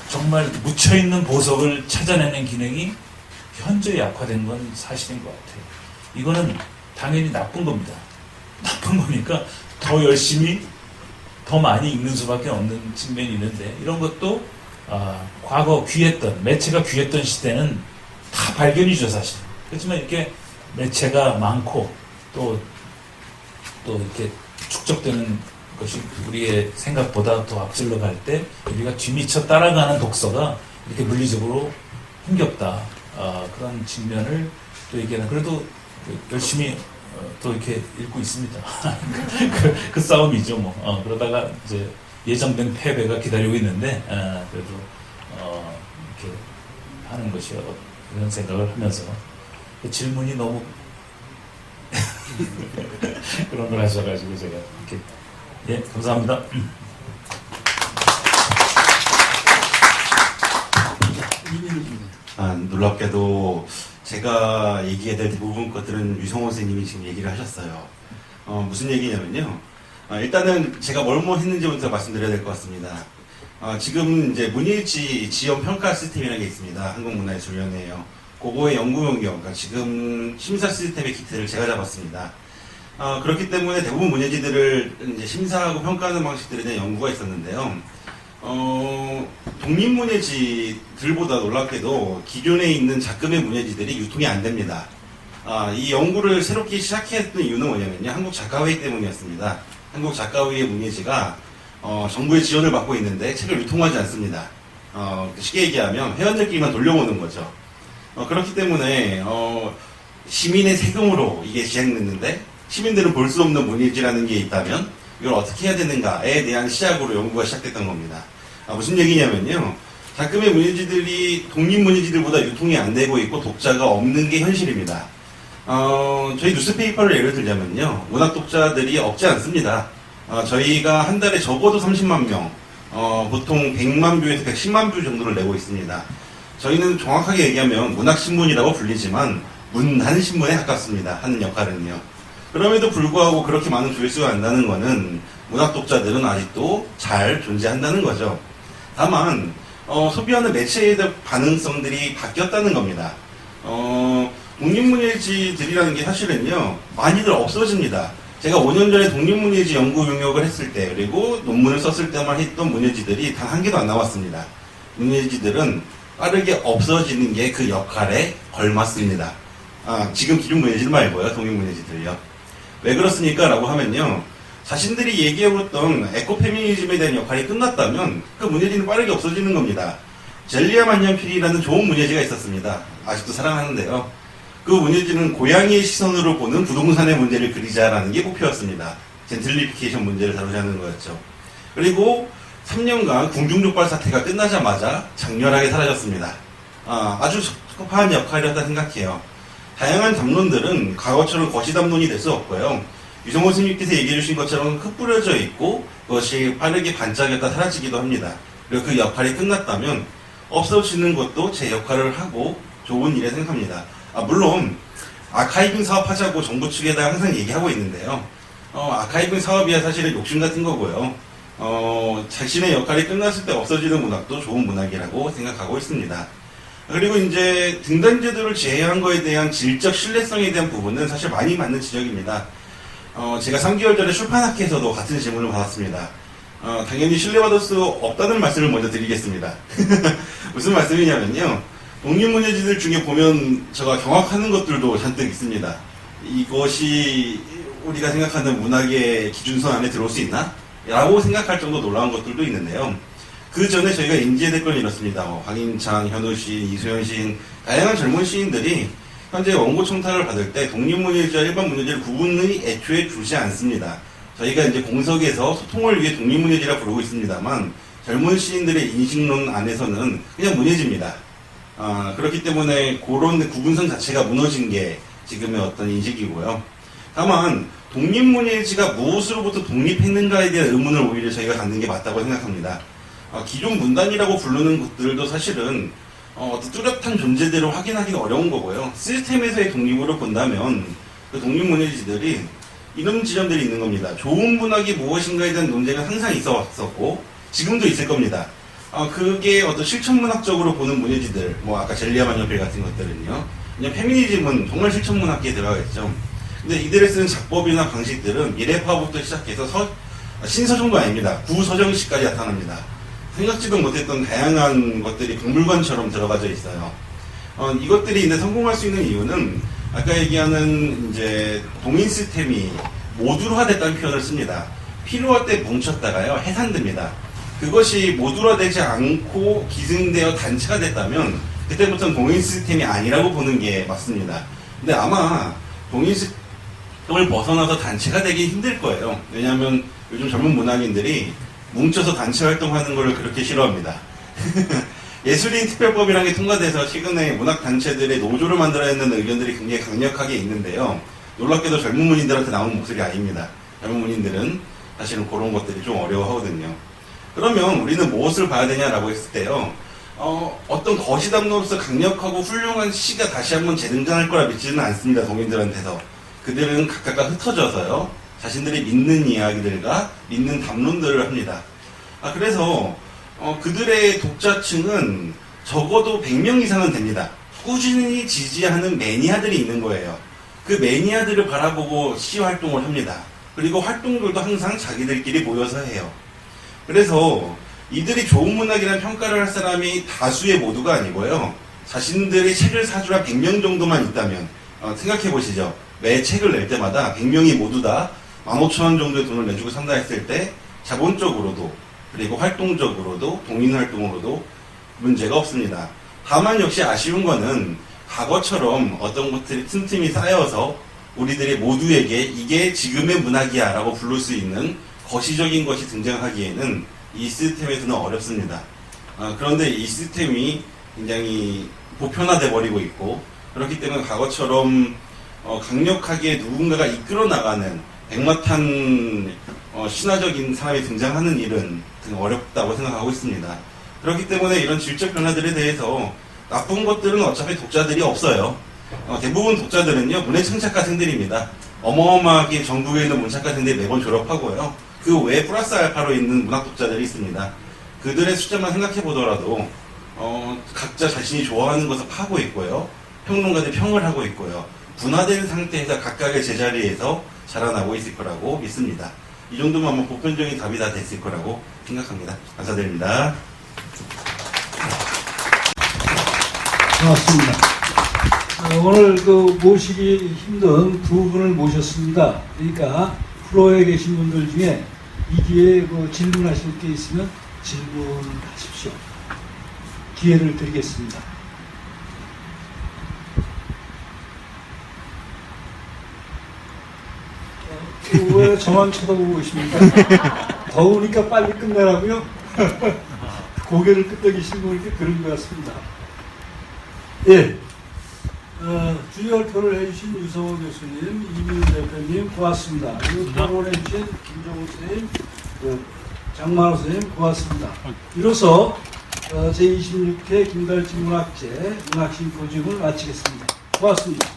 S2: 정말 묻혀있는 보석을 찾아내는 기능이 현저히 약화된 건 사실인 것 같아요. 이거는 당연히 나쁜 겁니다. 나쁜 거니까 더 열심히 더 많이 읽는 수밖에 없는 측면이 있는데, 이런 것도 과거 귀했던, 매체가 귀했던 시대는 다 발견이죠, 사실. 그렇지만 이렇게 매체가 많고 또 이렇게 축적되는 것이 우리의 생각보다 더 앞질러 갈 때 우리가 뒤미쳐 따라가는 독서가 이렇게 물리적으로 힘겹다. 그런 측면을 또 얘기하는, 그래도 열심히 또 이렇게 읽고 있습니다. 그 싸움이죠, 뭐. 그러다가 이제 예정된 패배가 기다리고 있는데, 그래도 이렇게 하는 것이 이런 생각을 하면서, 그 질문이 너무 그런 걸 하셔가지고 제가 이렇게. 예, 감사합니다.
S3: 놀랍게도 제가 얘기해야 될 대부분 것들은 유성호 선생님이 지금 얘기를 하셨어요. 무슨 얘기냐면요. 일단은 제가 뭘 했는지부터 말씀드려야 될 것 같습니다. 지금 이제 문예지 지원 평가 시스템이라는 게 있습니다. 한국문화예술위원회에요. 그거의 연구 용역, 그러니까 지금 심사 시스템의 기틀을 제가 잡았습니다. 그렇기 때문에 대부분 문예지들을 이제 심사하고 평가하는 방식들에 대한 연구가 있었는데요. 독립문예지들보다 놀랍게도 기존에 있는 작금의 문예지들이 유통이 안 됩니다. 이 연구를 새롭게 시작했던 이유는 뭐냐면요. 한국작가회의 때문이었습니다. 한국작가회의 문예지가 정부의 지원을 받고 있는데 책을 유통하지 않습니다. 쉽게 얘기하면 회원들끼리만 돌려보는 거죠. 그렇기 때문에 시민의 세금으로 이게 시행됐는데 시민들은 볼 수 없는 문예지라는 게 있다면 이걸 어떻게 해야 되는가에 대한 시작으로 연구가 시작됐던 겁니다. 무슨 얘기냐면요. 작금의 문예지들이 독립문예지들보다 유통이 안 되고 있고 독자가 없는 게 현실입니다. 저희 뉴스페이퍼를 예를 들자면요. 문학 독자들이 없지 않습니다. 저희가 한 달에 적어도 30만 명, 보통 100만 뷰에서 110만 뷰 정도를 내고 있습니다. 저희는 정확하게 얘기하면 문학신문이라고 불리지만 문단신문에 가깝습니다. 하는 역할은요. 그럼에도 불구하고 그렇게 많은 조회수가 난다는 것은 문학 독자들은 아직도 잘 존재한다는 거죠. 다만 소비하는 매체에 대한 반응성들이 바뀌었다는 겁니다. 독립문예지들이라는 게 사실은요. 많이들 없어집니다. 제가 5년 전에 독립문예지 연구 용역을 했을 때, 그리고 논문을 썼을 때만 했던 문예지들이 단 한 개도 안 나왔습니다. 문예지들은 빠르게 없어지는 게 그 역할에 걸맞습니다. 지금 기존 문예지들 말고요. 독립 문예지들요. 왜 그렇습니까? 라고 하면요. 자신들이 얘기해봤던 에코페미니즘에 대한 역할이 끝났다면 그 문예지는 빠르게 없어지는 겁니다. 젤리아 만년필이라는 좋은 문예지가 있었습니다. 아직도 사랑하는데요. 그 문예지는 고양이의 시선으로 보는 부동산의 문제를 그리자라는 게 목표였습니다. 젠틀리피케이션 문제를 다루자는 거였죠. 그리고 3년간 궁중족발 사태가 끝나자마자 장렬하게 사라졌습니다. 아주 적합한 역할이었다 생각해요. 다양한 담론들은 과거처럼 거시 담론이 될 수 없고요. 유성호 스님께서 얘기해 주신 것처럼 흩뿌려져 있고 그것이 빠르게 반짝였다 사라지기도 합니다. 그리고 그 역할이 끝났다면 없어지는 것도 제 역할을 하고 좋은 일에 생각합니다. 물론 아카이빙 사업하자고 정부 측에다 항상 얘기하고 있는데요. 아카이빙 사업이야 사실은 욕심 같은 거고요. 자신의 역할이 끝났을 때 없어지는 문학도 좋은 문학이라고 생각하고 있습니다. 그리고 이제 등단제도를 제외한 거에 대한 질적 신뢰성에 대한 부분은 사실 많이 맞는 지적입니다. 제가 3개월 전에 출판학회에서도 같은 질문을 받았습니다. 당연히 신뢰받을 수 없다는 말씀을 먼저 드리겠습니다. 무슨 말씀이냐면요. 독립문예지들 중에 보면 제가 경악하는 것들도 잔뜩 있습니다. 이것이 우리가 생각하는 문학의 기준선 안에 들어올 수 있나? 라고 생각할 정도 놀라운 것들도 있는데요. 그 전에 저희가 인지의 건을 이뤘습니다. 황인창, 현우 시인, 이소연 시인, 다양한 젊은 시인들이 현재 원고 청탁을 받을 때 독립문예지와 일반 문예지를 구분이 애초에 두지 않습니다. 저희가 이제 공석에서 소통을 위해 독립문예지라 부르고 있습니다만 젊은 시인들의 인식론 안에서는 그냥 문예지입니다. 그렇기 때문에 그런 구분선 자체가 무너진 게 지금의 어떤 인식이고요. 다만 독립문예지가 무엇으로부터 독립했는가에 대한 의문을 오히려 저희가 갖는 게 맞다고 생각합니다. 기존 문단이라고 부르는 것들도 사실은 어떤 뚜렷한 존재대로 확인하기는 어려운 거고요. 시스템에서의 독립으로 본다면 그 독립문예지들이 이런 지점들이 있는 겁니다. 좋은 문학이 무엇인가에 대한 논쟁은 항상 있어 왔었고 지금도 있을 겁니다. 그게 어떤 실천문학적으로 보는 문예지들, 아까 젤리아 만년필 같은 것들은요. 그냥 페미니즘은 정말 실천문학계에 들어가 있죠. 근데 이들이 쓰는 작법이나 방식들은 미래파부터 시작해서 신서정도 아닙니다. 구서정시까지 나타납니다. 생각지도 못했던 다양한 것들이 박물관처럼 들어가져 있어요. 이것들이 이제 성공할 수 있는 이유는 아까 얘기하는 이제 동인 시스템이 모듈화됐다는 표현을 씁니다. 필요할 때 뭉쳤다가요 해산됩니다. 그것이 모듈화되지 않고 기승되어 단체가 됐다면 그때부터는 동인 시스템이 아니라고 보는 게 맞습니다. 근데 아마 동인 시스템을 벗어나서 단체가 되기 힘들 거예요. 왜냐하면 요즘 젊은 문학인들이 뭉쳐서 단체 활동하는 걸 그렇게 싫어합니다. 예술인 특별법이라는 게 통과돼서 최근에 문학단체들의 노조를 만들어야 한다는 의견들이 굉장히 강력하게 있는데요. 놀랍게도 젊은 문인들한테 나오는 목소리 아닙니다. 젊은 문인들은 사실은 그런 것들이 좀 어려워하거든요. 그러면 우리는 무엇을 봐야 되냐라고 했을 때요. 어떤 거시담로로서 강력하고 훌륭한 시가 다시 한번 재등장할 거라 믿지는 않습니다. 동인들한테서. 그들은 각각가 흩어져서요. 자신들이 믿는 이야기들과 믿는 담론들을 합니다. 그래서 그들의 독자층은 적어도 100명 이상은 됩니다. 꾸준히 지지하는 매니아들이 있는 거예요. 그 매니아들을 바라보고 시 활동을 합니다. 그리고 활동들도 항상 자기들끼리 모여서 해요. 그래서 이들이 좋은 문학이라는 평가를 할 사람이 다수의 모두가 아니고요. 자신들의 책을 사주라 100명 정도만 있다면 생각해 보시죠. 매 책을 낼 때마다 100명이 모두 다 15,000원 정도의 돈을 내주고 산다 했을 때 자본적으로도 그리고 활동적으로도 동인활동으로도 문제가 없습니다. 다만 역시 아쉬운 거는 과거처럼 어떤 것들이 틈틈이 쌓여서 우리들의 모두에게 이게 지금의 문학이야 라고 부를 수 있는 거시적인 것이 등장하기에는 이 시스템에서는 어렵습니다. 그런데 이 시스템이 굉장히 보편화돼 버리고 있고 그렇기 때문에 과거처럼 강력하게 누군가가 이끌어 나가는 백마탄 신화적인 사람이 등장하는 일은 되게 어렵다고 생각하고 있습니다. 그렇기 때문에 이런 질적 변화들에 대해서 나쁜 것들은 어차피 독자들이 없어요. 대부분 독자들은요 문예 창작가생들입니다. 어마어마하게 전국에 있는 문창가생들이 매번 졸업하고요. 그 외에 플러스 알파로 있는 문학 독자들이 있습니다. 그들의 숫자만 생각해 보더라도 각자 자신이 좋아하는 것을 파고 있고요. 평론가들이 평을 하고 있고요. 분화된 상태에서 각각의 제자리에서 자라나고 있을 거라고 믿습니다. 이 정도면 보편적인 답이 다 됐을 거라고 생각합니다. 감사드립니다.
S1: 반갑습니다. 오늘 그 모시기 힘든 두 분을 모셨습니다. 그러니까 프로에 계신 분들 중에 이 기회에 그 질문하실 게 있으면 질문하십시오. 기회를 드리겠습니다. 왜 저만 쳐다보고 계십니까? 더우니까 빨리 끝내라고요? 고개를 끄덕이시는 분이 그런 것 같습니다. 예. 주요발표를 해주신 유성호 교수님, 이민우 대표님 고맙습니다. 그리고 토론해주신 김정우 선생님, 장만호 선생님 고맙습니다. 이로써 제26회 김달진 문학제 문학심포지움을 마치겠습니다. 고맙습니다.